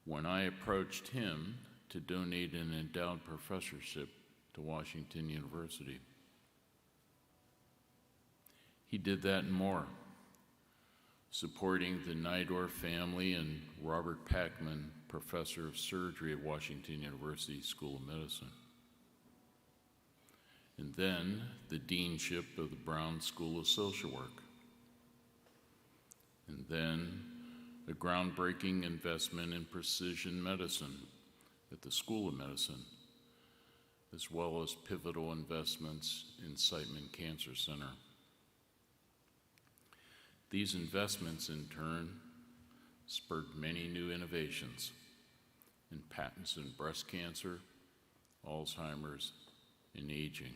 S30: when I approached him to donate an endowed professorship to Washington University. He did that and more, supporting the Neidorff family and Robert Packman, professor of surgery at Washington University School of Medicine. And then the deanship of the Brown School of Social Work. And then a groundbreaking investment in precision medicine at the School of Medicine, as well as pivotal investments in Siteman Cancer Center. These investments, in turn, spurred many new innovations in patents in breast cancer, Alzheimer's, and aging.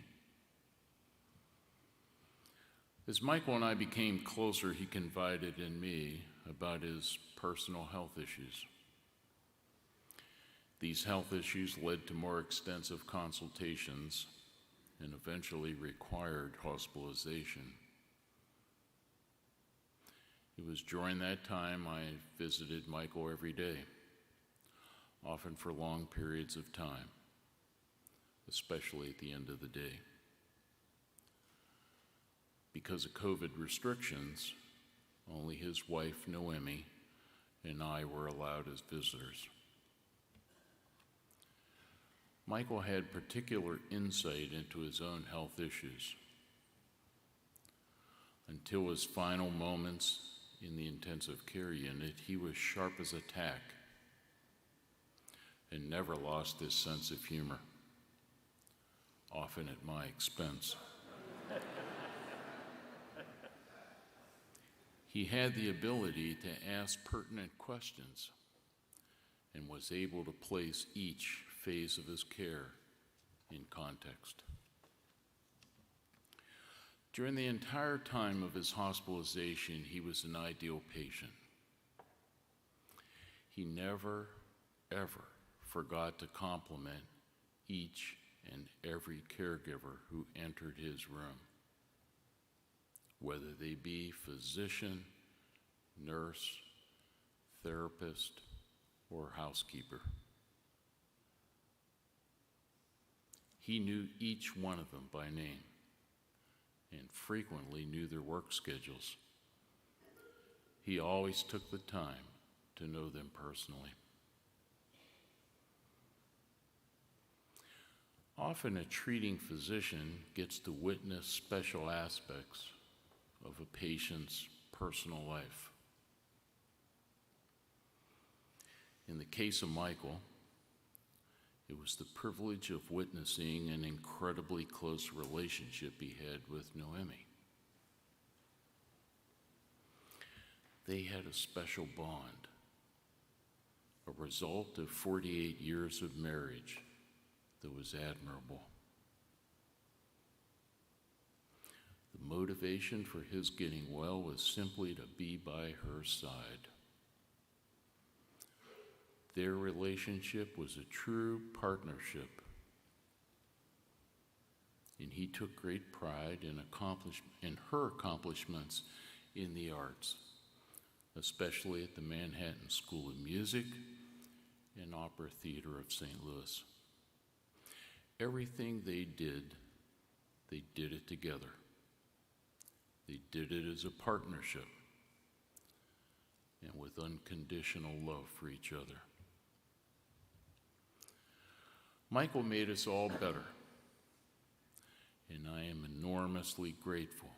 S30: As Michael and I became closer, he confided in me about his personal health issues. These health issues led to more extensive consultations and eventually required hospitalization. It was during that time I visited Michael every day, often for long periods of time, especially at the end of the day. Because of COVID restrictions, only his wife, Noemi, and I were allowed as visitors. Michael had particular insight into his own health issues. Until his final moments in the intensive care unit, he was sharp as a tack and never lost his sense of humor, often at my expense. He had the ability to ask pertinent questions and was able to place each phase of his care in context. During the entire time of his hospitalization, he was an ideal patient. He never, ever forgot to compliment each and every caregiver who entered his room, whether they be physician, nurse, therapist, or housekeeper. He knew each one of them by name and frequently knew their work schedules. He always took the time to know them personally. Often a treating physician gets to witness special aspects of a patient's personal life. In the case of Michael, it was the privilege of witnessing an incredibly close relationship he had with Noemi. They had a special bond, a result of 48 years of marriage that was admirable. The motivation for his getting well was simply to be by her side. Their relationship was a true partnership, and he took great pride in her accomplishments in the arts, especially at the Manhattan School of Music and Opera Theater of St. Louis. Everything they did it together. They did it as a partnership and with unconditional love for each other. Michael made us all better, and I am enormously grateful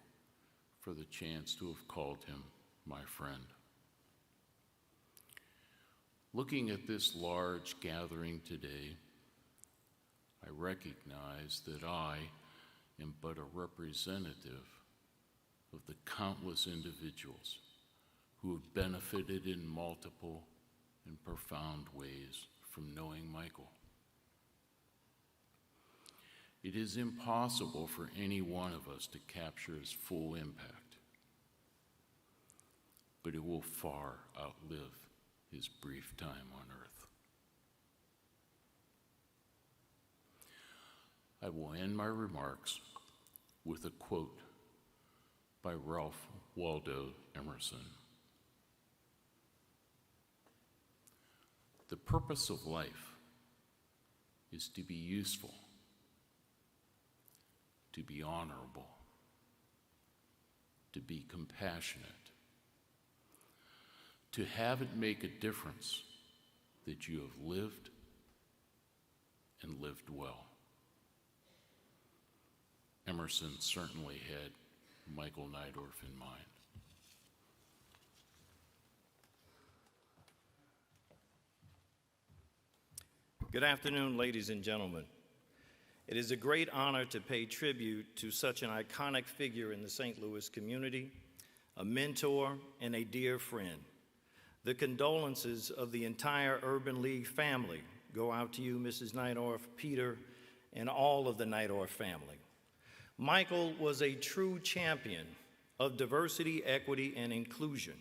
S30: for the chance to have called him my friend. Looking at this large gathering today, I recognize that I am but a representative of the countless individuals who have benefited in multiple and profound ways from knowing Michael. It is impossible for any one of us to capture his full impact, but it will far outlive his brief time on earth. I will end my remarks with a quote by Ralph Waldo Emerson. The purpose of life is to be useful, to be honorable, to be compassionate, to have it make a difference that you have lived and lived well. Emerson certainly had Michael Neidorff in mind.
S8: Good afternoon, ladies and gentlemen. It is a great honor to pay tribute to such an iconic figure in the St. Louis community, a mentor and a dear friend. The condolences of the entire Urban League family go out to you, Mrs. Neidorff, Peter, and all of the Neidorff family. Michael was a true champion of diversity, equity, and inclusion.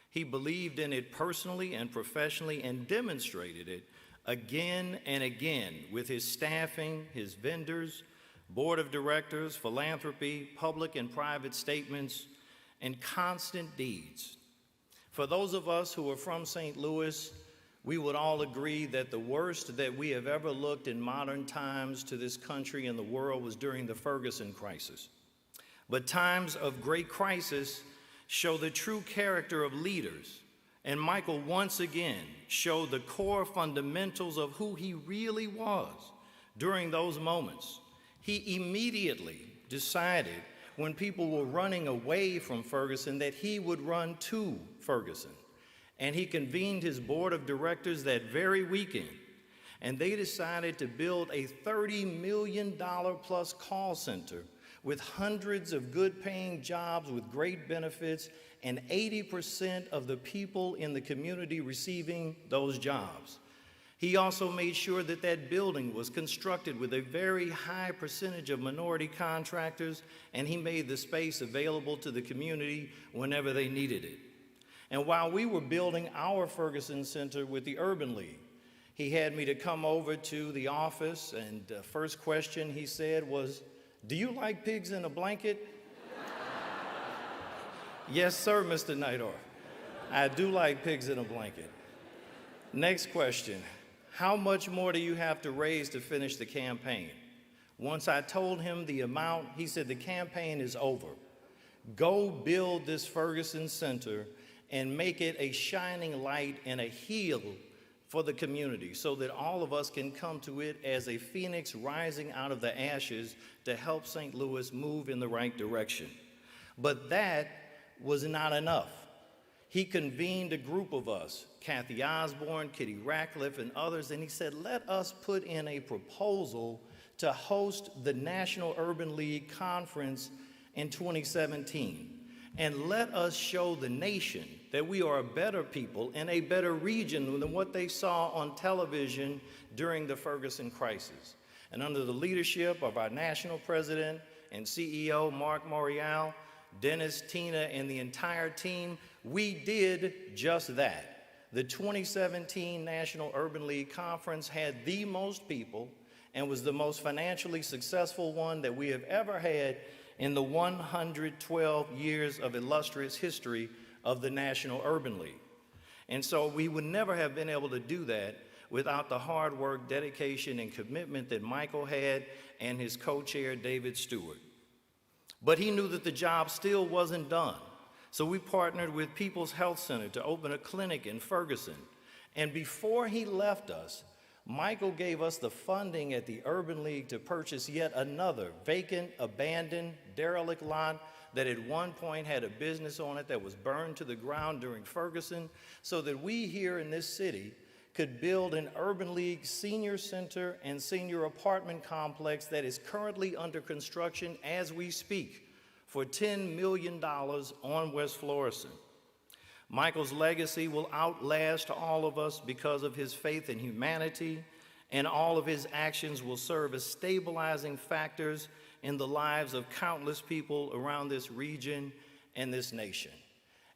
S8: He believed in it personally and professionally and demonstrated it again and again with his staffing, his vendors, board of directors, philanthropy, public and private statements, and constant deeds. For those of us who are from St. Louis, we would all agree that the worst that we have ever looked in modern times to this country and the world was during the Ferguson crisis. But times of great crisis show the true character of leaders, and Michael once again showed the core fundamentals of who he really was during those moments. He immediately decided when people were running away from Ferguson that he would run to Ferguson. And he convened his board of directors that very weekend, and they decided to build a $30 million plus call center with hundreds of good paying jobs with great benefits and 80% of the people in the community receiving those jobs. He also made sure that that building was constructed with a very high percentage of minority contractors, and he made the space available to the community whenever they needed it. And while we were building our Ferguson Center with the Urban League, he had me to come over to the office, and the first question he said was, "Do you like pigs in a blanket?" "Yes, sir, Mr. Neidorff. I do like pigs in a blanket." Next question, "How much more do you have to raise to finish the campaign?" Once I told him the amount, he said, "The campaign is over. Go build this Ferguson Center and make it a shining light and a heal for the community so that all of us can come to it as a phoenix rising out of the ashes to help St. Louis move in the right direction." But that was not enough. He convened a group of us, Kathy Osborne, Kitty Ratcliffe, and others, and he said, "Let us put in a proposal to host the National Urban League Conference in 2017. And let us show the nation that we are a better people and a better region than what they saw on television during the Ferguson crisis." And under the leadership of our national president and CEO, Mark Morial, Dennis, Tina, and the entire team, we did just that. The 2017 National Urban League Conference had the most people and was the most financially successful one that we have ever had in the 112 years of illustrious history of the National Urban League. And so we would never have been able to do that without the hard work, dedication, and commitment that Michael had and his co-chair, David Stewart. But he knew that the job still wasn't done. So we partnered with People's Health Center to open a clinic in Ferguson. And before he left us, Michael gave us the funding at the Urban League to purchase yet another vacant, abandoned, derelict lot that at one point had a business on it that was burned to the ground during Ferguson, so that we here in this city could build an Urban League senior center and senior apartment complex that is currently under construction as we speak for $10 million on West Florissant. Michael's legacy will outlast all of us because of his faith in humanity, and all of his actions will serve as stabilizing factors in the lives of countless people around this region and this nation.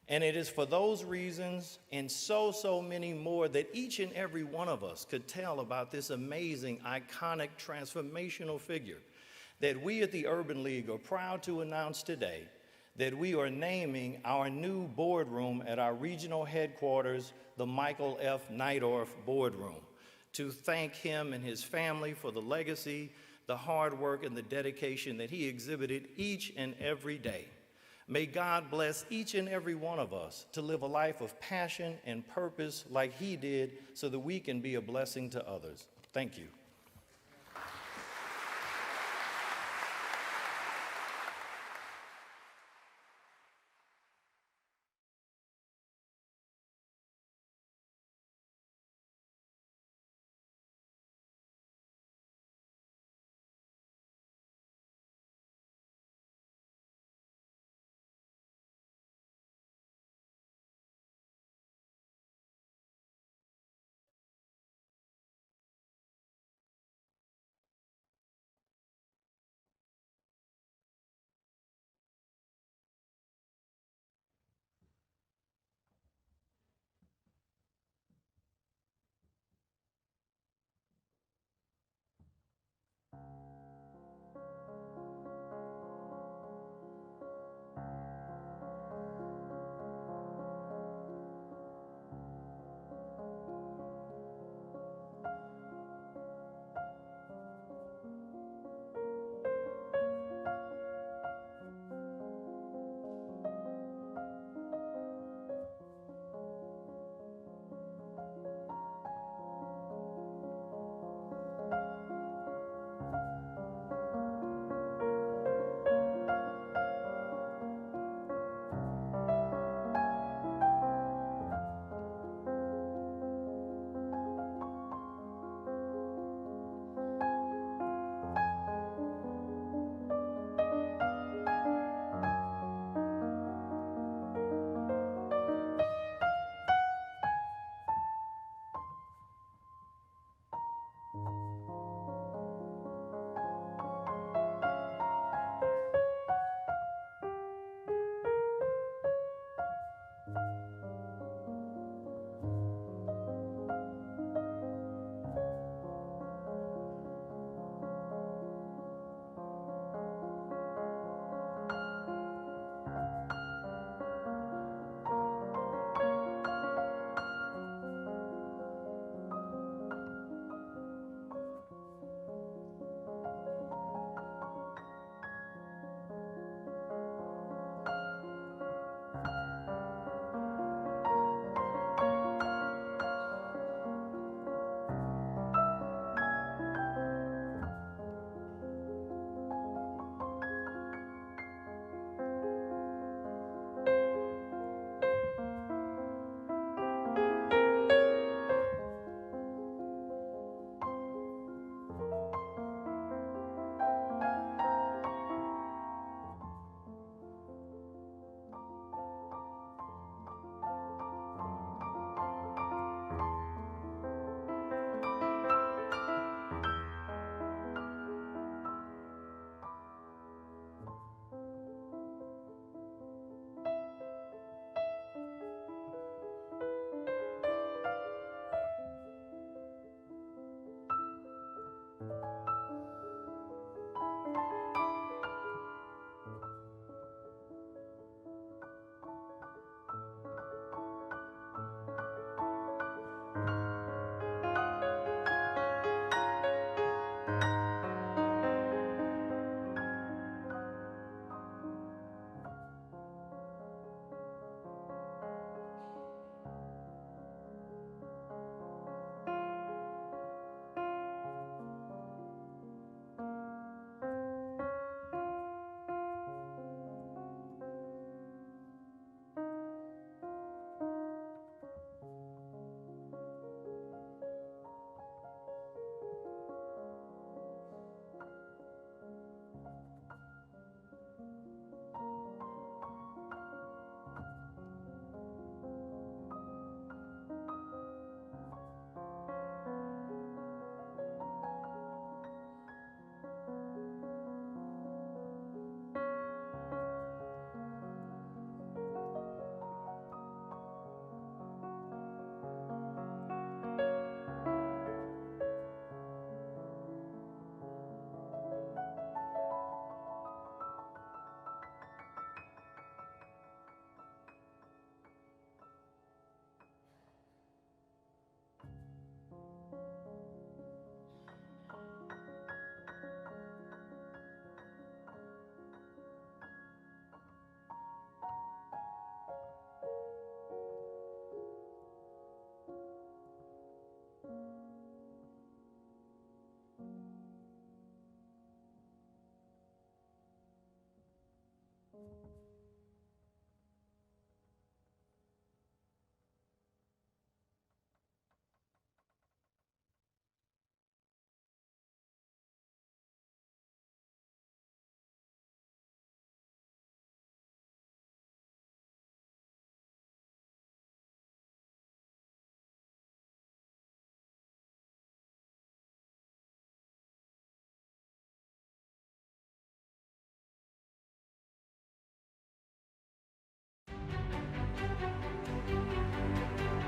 S8: And it is for those reasons and so many more that each and every one of us could tell about this amazing, iconic, transformational figure that we at the Urban League are proud to announce today that we are naming our new boardroom at our regional headquarters the Michael F. Neidorff Boardroom, to thank him and his family for the legacy, the hard work, and the dedication that he exhibited each and every day. May God bless each and every one of us to live a life of passion and purpose like he did, so that we can be a blessing to others. Thank you.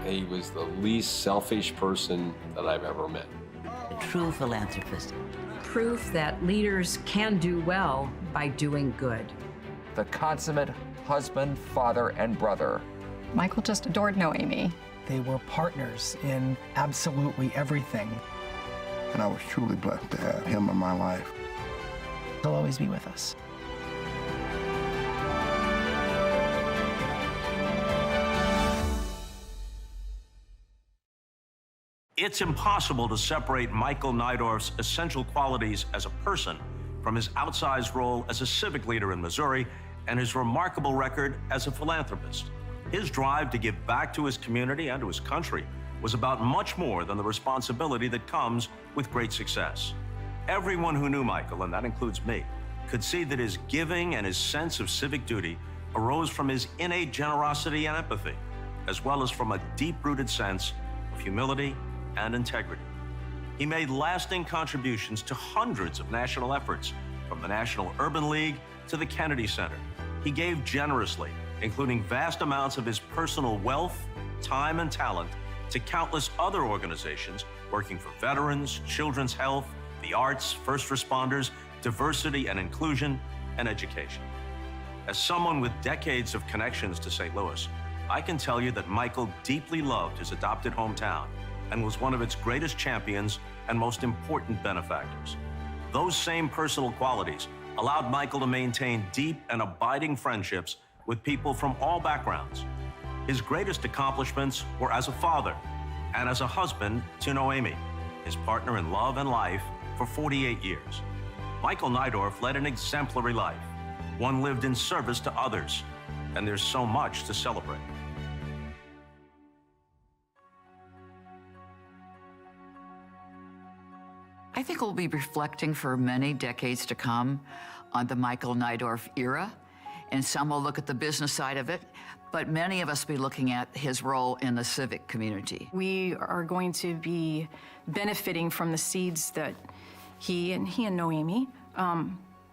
S10: He was the least selfish person that I've ever met.
S11: A true philanthropist.
S17: Proof that leaders can do well by doing good.
S18: The consummate husband, father, and brother.
S19: Michael just adored Noemi.
S10: They were partners in absolutely everything.
S11: And I was truly blessed to have him in my life.
S10: He'll always be with us.
S20: It's impossible to separate Michael Neidorff's essential qualities as a person from his outsized role as a civic leader in Missouri and his remarkable record as a philanthropist. His drive to give back to his community and to his country was about much more than the responsibility that comes with great success. Everyone who knew Michael, and that includes me, could see that his giving and his sense of civic duty arose from his innate generosity and empathy, as well as from a deep-rooted sense of humility and integrity. He made lasting contributions to hundreds of national efforts, from the National Urban League to the Kennedy Center. He gave generously, including vast amounts of his personal wealth, time, and talent to countless other organizations working for veterans, children's health, the arts, first responders, diversity and inclusion, and education. As someone with decades of connections to St. Louis, I can tell you that Michael deeply loved his adopted hometown and was one of its greatest champions and most important benefactors. Those same personal qualities allowed Michael to maintain deep and abiding friendships with people from all backgrounds. His greatest accomplishments were as a father and as a husband to Noemi, his partner in love and life for 48 years. Michael Neidorff led an exemplary life, one lived in service to others, and there's so much to celebrate.
S21: I think we'll be reflecting for many decades to come on the Michael Neidorff era, and some will look at the business side of it, but many of us will be looking at his role in the civic community.
S29: We are going to be benefiting from the seeds that he and Noemi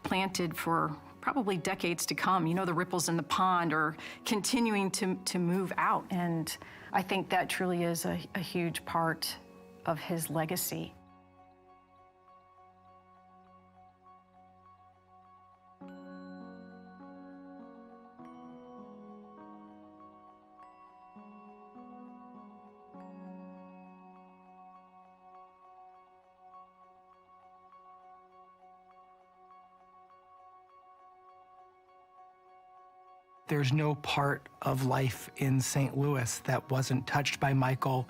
S29: planted for probably decades to come. You know, the ripples in the pond are continuing to move out, and I think that truly is a huge part of his legacy.
S10: There's no part of life in St. Louis that wasn't touched by Michael.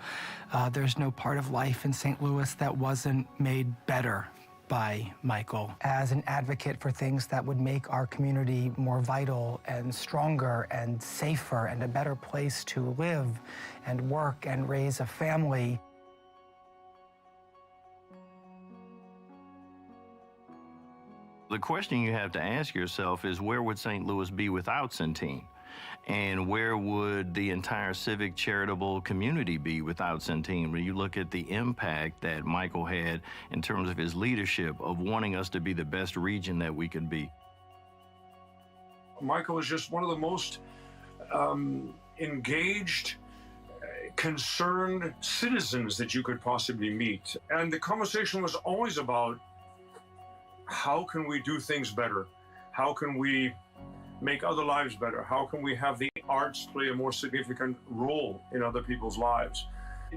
S10: There's no part of life in St. Louis that wasn't made better by Michael. As an advocate for things that would make our community more vital and stronger and safer and a better place to live and work and raise a family.
S8: The question you have to ask yourself is, where would St. Louis be without Centene? And where would the entire civic charitable community be without Centene? When you look at the impact that Michael had in terms of his leadership of wanting us to be the best region that we could be.
S22: Michael was just one of the most engaged, concerned citizens that you could possibly meet. And the conversation was always about, how can we do things better? How can we make other lives better? How can we have the arts play a more significant role in other people's lives?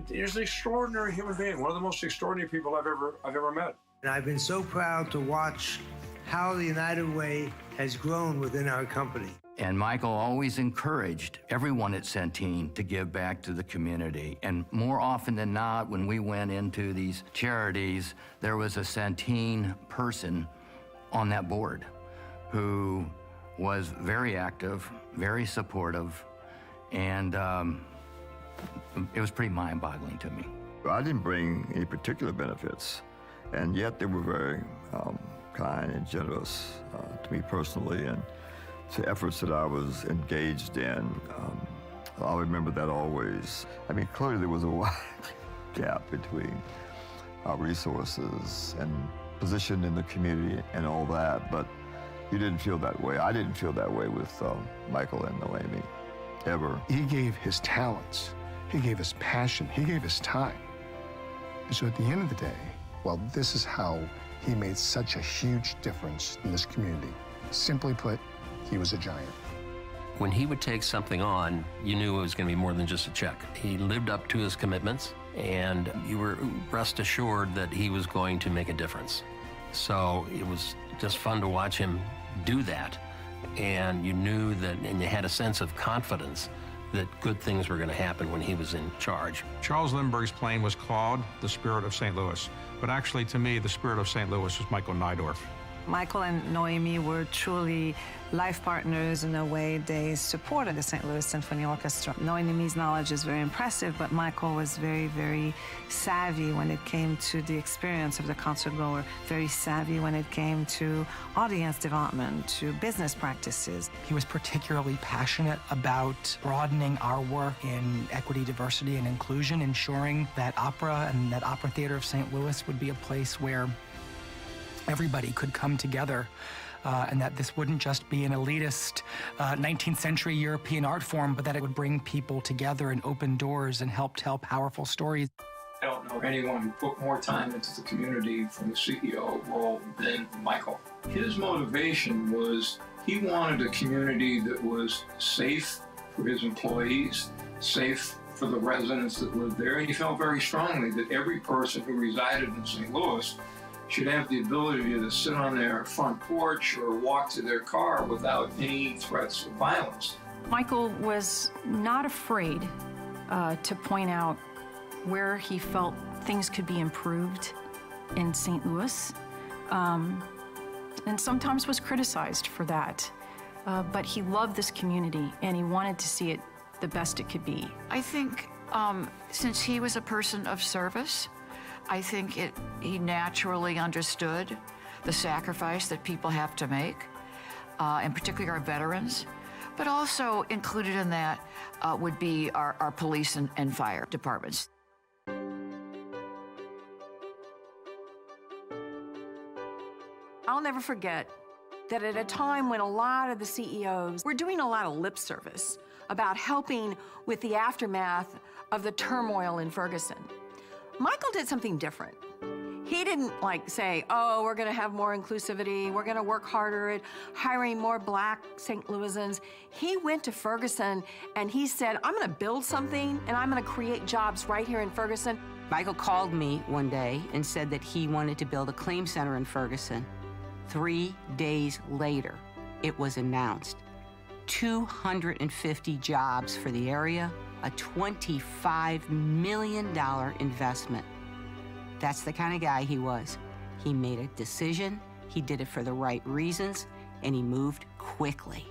S22: He's an extraordinary human being, one of the most extraordinary people I've ever met.
S16: And I've been so proud to watch how the United Way has grown within our company.
S23: And Michael always encouraged everyone at Centene to give back to the community. And more often than not, when we went into these charities, there was a Centene person on that board who was very active, very supportive, and it was pretty mind-boggling to me.
S24: I didn't bring any particular benefits, and yet they were very kind and generous to me personally, and to efforts that I was engaged in. I'll remember that always. I mean, clearly there was a wide gap between our resources and position in the community and all that, but you didn't feel that way. I didn't feel that way with Michael and Noemi, ever.
S12: He gave his talents He gave us passion. He gave us time. And so at the end of the day, well, this is how he made such a huge difference in this community. Simply put, he was a giant.
S2: When he would take something on, you knew it was going to be more than just a check. He lived up to his commitments, and you were rest assured that he was going to make a difference. So it was just fun to watch him do that. And you knew that, and you had a sense of confidence that good things were going to happen when he was in charge.
S3: Charles Lindbergh's plane was called the Spirit of St. Louis, but actually to me, the Spirit of St. Louis was Michael Neidorff.
S4: Michael and Noemi were truly life partners in a way. They supported the St. Louis Symphony Orchestra. Noemi's knowledge is very impressive, but Michael was very, very savvy when it came to the experience of the concertgoer, very savvy when it came to audience development, to business practices.
S10: He was particularly passionate about broadening our work in equity, diversity, and inclusion, ensuring that opera and that Opera Theater of St. Louis would be a place where everybody could come together, and that this wouldn't just be an elitist 19th century European art form, but that it would bring people together and open doors and help tell powerful stories.
S5: I don't know anyone who put more time into the community from the CEO role than Michael. His motivation was he wanted a community that was safe for his employees, safe for the residents that lived there, and he felt very strongly that every person who resided in St. Louis should have the ability to sit on their front porch or walk to their car without any threats of violence.
S29: Michael was not afraid to point out where he felt things could be improved in St. Louis, and sometimes was criticized for that. But he loved this community, and he wanted to see it the best it could be.
S21: I think since he was a person of service, I think he naturally understood the sacrifice that people have to make, and particularly our veterans. But also included in that would be our police and fire departments.
S29: I'll never forget that at a time when a lot of the CEOs were doing a lot of lip service about helping with the aftermath of the turmoil in Ferguson, Michael did something different. He didn't say, oh, we're gonna have more inclusivity, we're gonna work harder at hiring more Black St. Louisans. He went to Ferguson and he said, I'm gonna build something and I'm gonna create jobs right here in Ferguson.
S6: Michael called me one day and said that he wanted to build a claim center in Ferguson. 3 days later, it was announced. 250 jobs for the area, a $25 million investment. That's the kind of guy he was. He made a decision, he did it for the right reasons, and he moved quickly.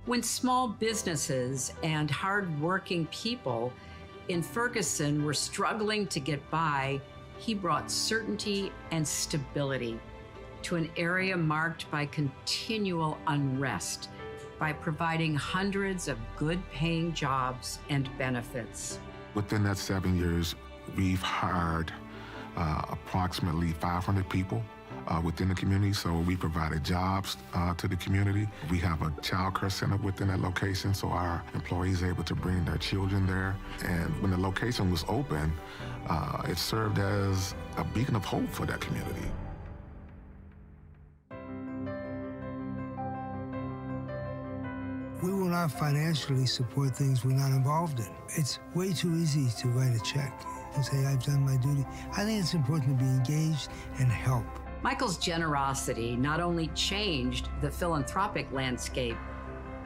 S17: When small businesses and hard-working people in Ferguson were struggling to get by, he brought certainty and stability to an area marked by continual unrest, by providing hundreds of good-paying jobs and benefits.
S7: Within that 7 years, we've hired approximately 500 people within the community, so we provided jobs to the community. We have a child care center within that location, so our employees are able to bring their children there. And when the location was open, it served as a beacon of hope for that community.
S16: We will not financially support things we're not involved in. It's way too easy to write a check and say, I've done my duty. I think it's important to be engaged and help.
S17: Michael's generosity not only changed the philanthropic landscape,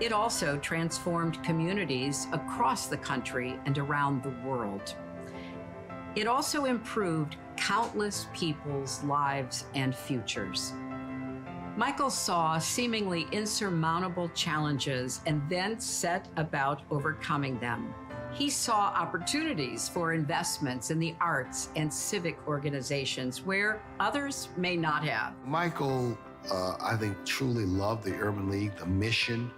S17: it also transformed communities across the country and around the world. It also improved countless people's lives and futures. Michael saw seemingly insurmountable challenges and then set about overcoming them. He saw opportunities for investments in the arts and civic organizations where others may not have.
S12: Michael, I think, truly loved the Urban League, the mission,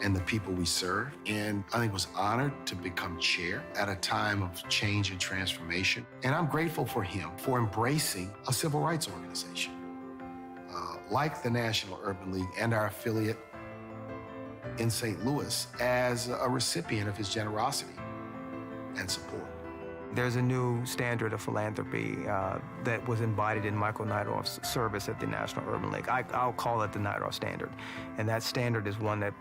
S12: and the people we serve. And I think was honored to become chair at a time of change and transformation. And I'm grateful for him for embracing a civil rights organization. Like the National Urban League and our affiliate in St. Louis, as a recipient of his generosity. and support.
S10: There's a new standard of philanthropy that was embodied in Michael Neidorff's service at the National Urban League. I'll call it the Neidorff Standard. And that standard is one that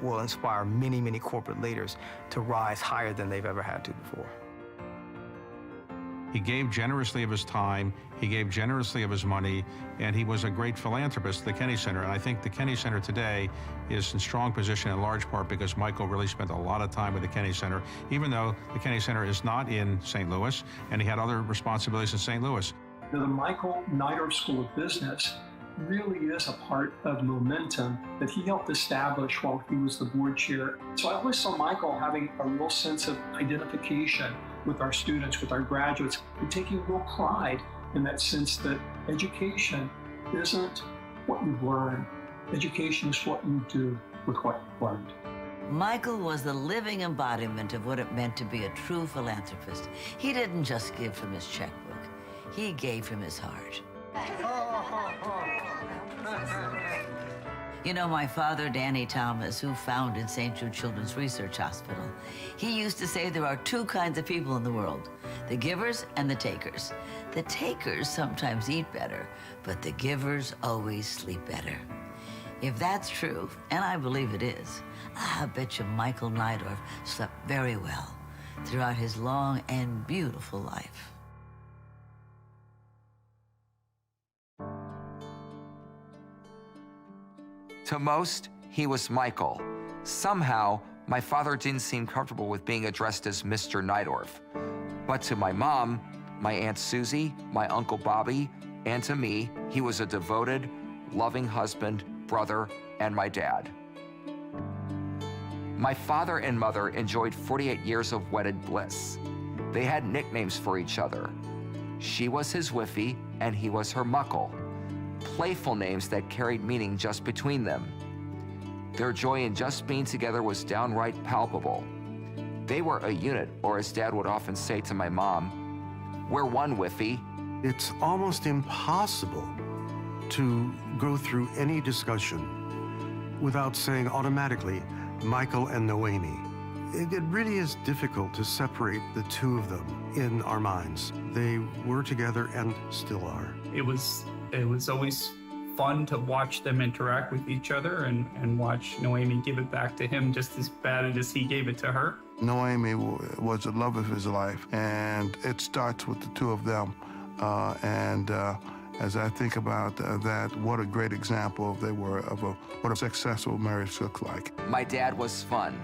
S10: will inspire many, many corporate leaders to rise higher than they've ever had to before.
S3: He gave generously of his time, he gave generously of his money, and he was a great philanthropist at the Kennedy Center. And I think the Kennedy Center today is in strong position in large part because Michael really spent a lot of time with the Kennedy Center, even though the Kennedy Center is not in St. Louis, and he had other responsibilities in St. Louis.
S5: The Michael Neidorff School of Business really is a part of momentum that he helped establish while he was the board chair. So I always saw Michael having a real sense of identification with our students, with our graduates, and taking real pride in that sense that education isn't what you've learned. Education is what you do with what you've learned.
S1: Michael was the living embodiment of what it meant to be a true philanthropist. He didn't just give from his checkbook. He gave from his heart. You know, my father, Danny Thomas, who founded St. Jude Children's Research Hospital, he used to say there are two kinds of people in the world, the givers and the takers. The takers sometimes eat better, but the givers always sleep better. If that's true, and I believe it is, I bet you Michael Neidorff slept very well throughout his long and beautiful life.
S18: To most, he was Michael. Somehow, my father didn't seem comfortable with being addressed as Mr. Neidorff. But to my mom, my Aunt Susie, my Uncle Bobby, and to me, he was a devoted, loving husband, brother, and my dad. My father and mother enjoyed 48 years of wedded bliss. They had nicknames for each other. She was his Whiffy, and he was her Muckle. Playful names that carried meaning just between them. Their joy in just being together was downright palpable. They were a unit, or as Dad would often say to my mom, we're one, Whiffy.
S9: It's almost impossible to go through any discussion without saying automatically, Michael and Noemi. It really is difficult to separate the two of them in our minds. They were together and still are.
S13: It was always fun to watch them interact with each other and watch Noemi give it back to him just as bad as he gave it to her.
S11: Noemi was the love of his life, and it starts with the two of them. As I think about that, what a great example they were of what a successful marriage looks like.
S18: My dad was fun.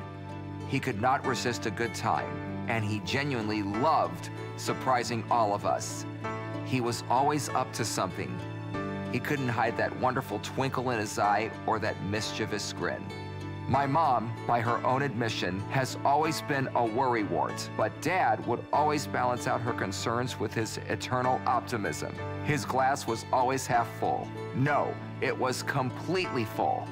S18: He could not resist a good time, and he genuinely loved surprising all of us. He was always up to something. He couldn't hide that wonderful twinkle in his eye or that mischievous grin. My mom, by her own admission, has always been a worrywart, but Dad would always balance out her concerns with his eternal optimism. His glass was always half full. No, it was completely full.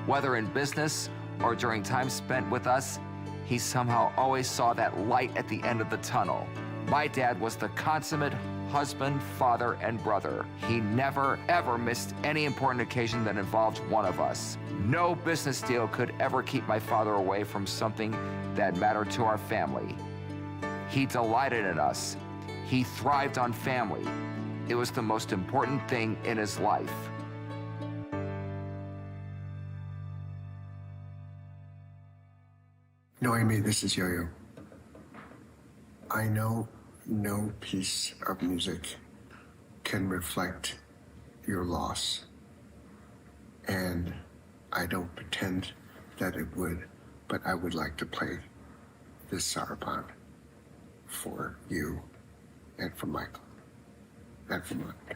S18: Whether in business or during time spent with us, he somehow always saw that light at the end of the tunnel. My dad was the consummate husband, father, and brother. He never, ever missed any important occasion that involved one of us. No business deal could ever keep my father away from something that mattered to our family. He delighted in us. He thrived on family. It was the most important thing in his life.
S12: Noemi, this is Yo-Yo. I know no piece of music can reflect your loss. And I don't pretend that it would, but I would like to play this saraband for you and for Michael and for Monica.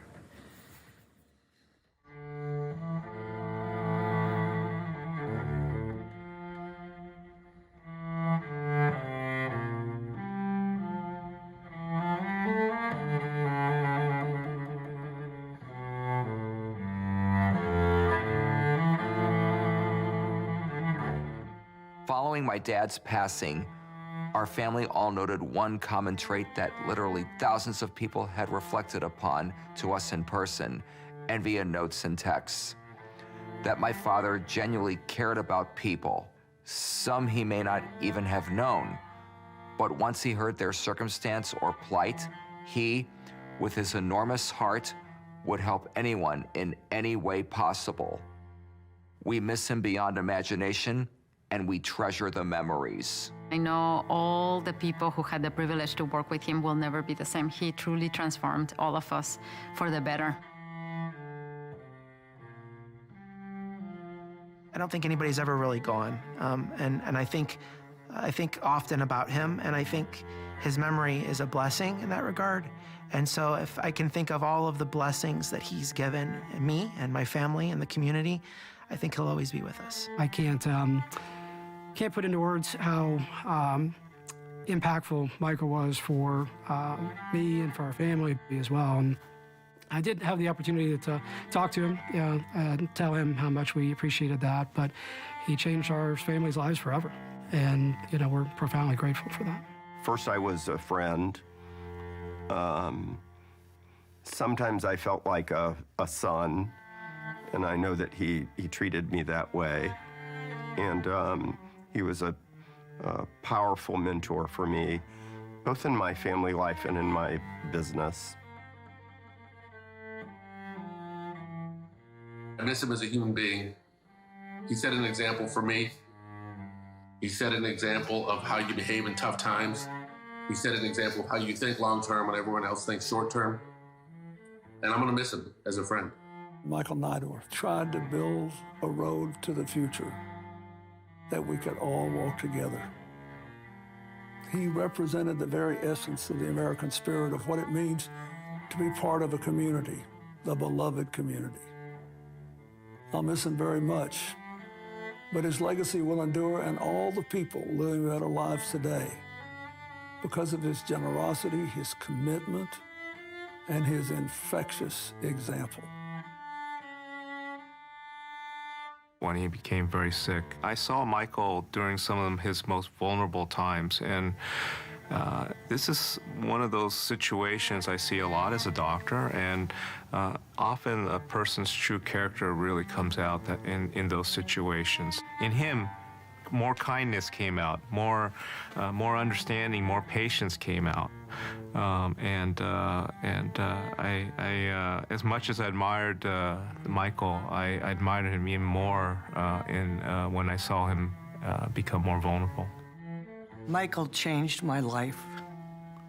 S18: Following my dad's passing, our family all noted one common trait that literally thousands of people had reflected upon to us in person and via notes and texts. That my father genuinely cared about people, some he may not even have known, But once he heard their circumstance or plight, he, with his enormous heart, would help anyone in any way possible. We miss him beyond imagination, and we treasure the memories.
S8: I know all the people who had the privilege to work with him will never be the same. He truly transformed all of us for the better.
S10: I don't think anybody's ever really gone, and I think often about him, and I think his memory is a blessing in that regard. And so if I can think of all of the blessings that he's given me and my family and the community, I think he'll always be with us.
S14: I can't put into words how impactful Michael was for me and for our family as well. And I did have the opportunity to talk to him and tell him how much we appreciated that, but he changed our family's lives forever. And, we're profoundly grateful for that.
S15: First, I was a friend. Sometimes I felt like a son, and I know that he treated me that way. And he was a powerful mentor for me, both in my family life and in my business.
S19: I miss him as a human being. He set an example for me. He set an example of how you behave in tough times. He set an example of how you think long-term when everyone else thinks short-term. And I'm going to miss him as a friend.
S20: Michael Neidorff tried to build a road to the future that we could all walk together. He represented the very essence of the American spirit of what it means to be part of a community, the beloved community. I'll miss him very much, but his legacy will endure, and all the people living better lives today because of his generosity, his commitment, and his infectious example.
S25: When he became very sick, I saw Michael during some of his most vulnerable times, and this is one of those situations I see a lot as a doctor, and often a person's true character really comes out in those situations. In him, more kindness came out, more understanding, more patience came out. I as much as I admired Michael, I admired him even more when I saw him become more vulnerable.
S26: Michael changed my life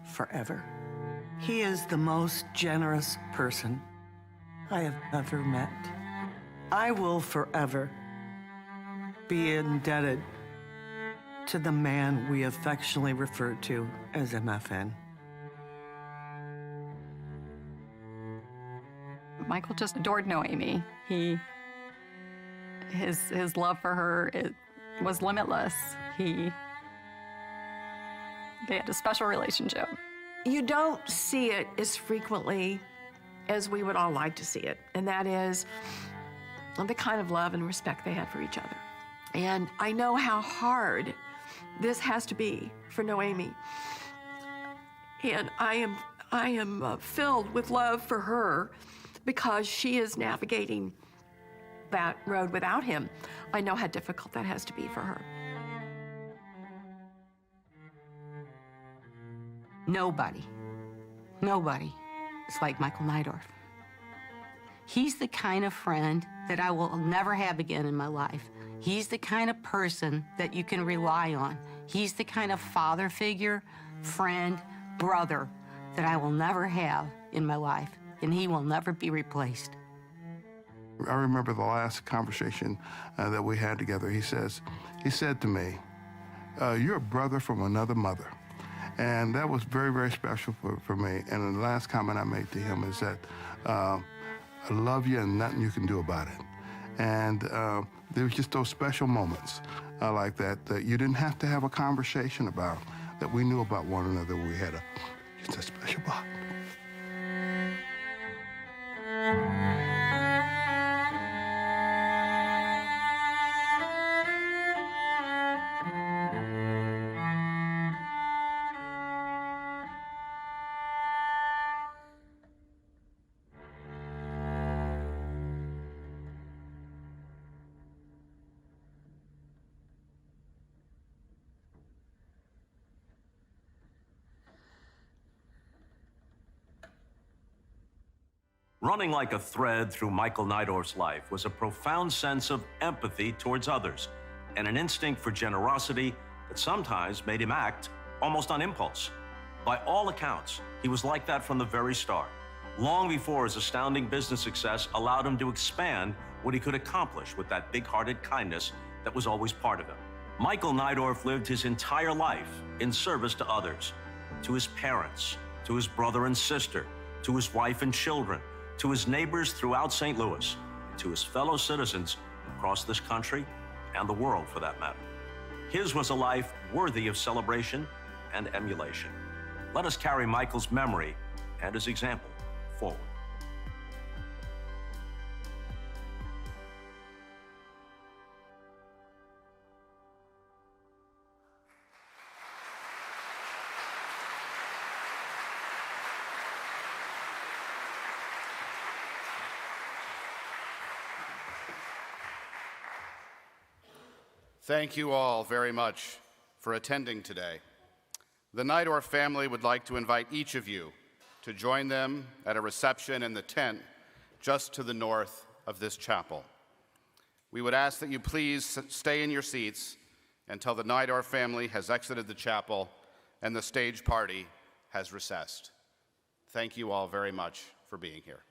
S26: forever. He is the most generous person I have ever met. I will forever be indebted to the man we affectionately refer to as MFN.
S8: Michael just adored Noemi. His love for her was limitless. They had a special relationship.
S29: You don't see it as frequently as we would all like to see it, and that is the kind of love and respect they had for each other. And I know how hard this has to be for Noemi. And I am filled with love for her because she is navigating that road without him. I know how difficult that has to be for her.
S6: Nobody is like Michael Neidorff. He's the kind of friend that I will never have again in my life. He's the kind of person that you can rely on. He's the kind of father figure, friend, brother that I will never have in my life, and he will never be replaced.
S11: I remember the last conversation that we had together. He said to me, "You're a brother from another mother." And that was very, very special for me. And the last comment I made to him is that I love you and nothing you can do about it. And there was just those special moments like that you didn't have to have a conversation about, that we knew about one another. We had just a special bond.
S2: Running like a thread through Michael Neidorff's life was a profound sense of empathy towards others and an instinct for generosity that sometimes made him act almost on impulse. By all accounts, he was like that from the very start, long before his astounding business success allowed him to expand what he could accomplish with that big-hearted kindness that was always part of him. Michael Neidorff lived his entire life in service to others, to his parents, to his brother and sister, to his wife and children, to his neighbors throughout St. Louis, to his fellow citizens across this country and the world for that matter. His was a life worthy of celebration and emulation. Let us carry Michael's memory and his example forward.
S4: Thank you all very much for attending today. The Neidorff family would like to invite each of you to join them at a reception in the tent just to the north of this chapel. We would ask that you please stay in your seats until the Neidorff family has exited the chapel and the stage party has recessed. Thank you all very much for being here.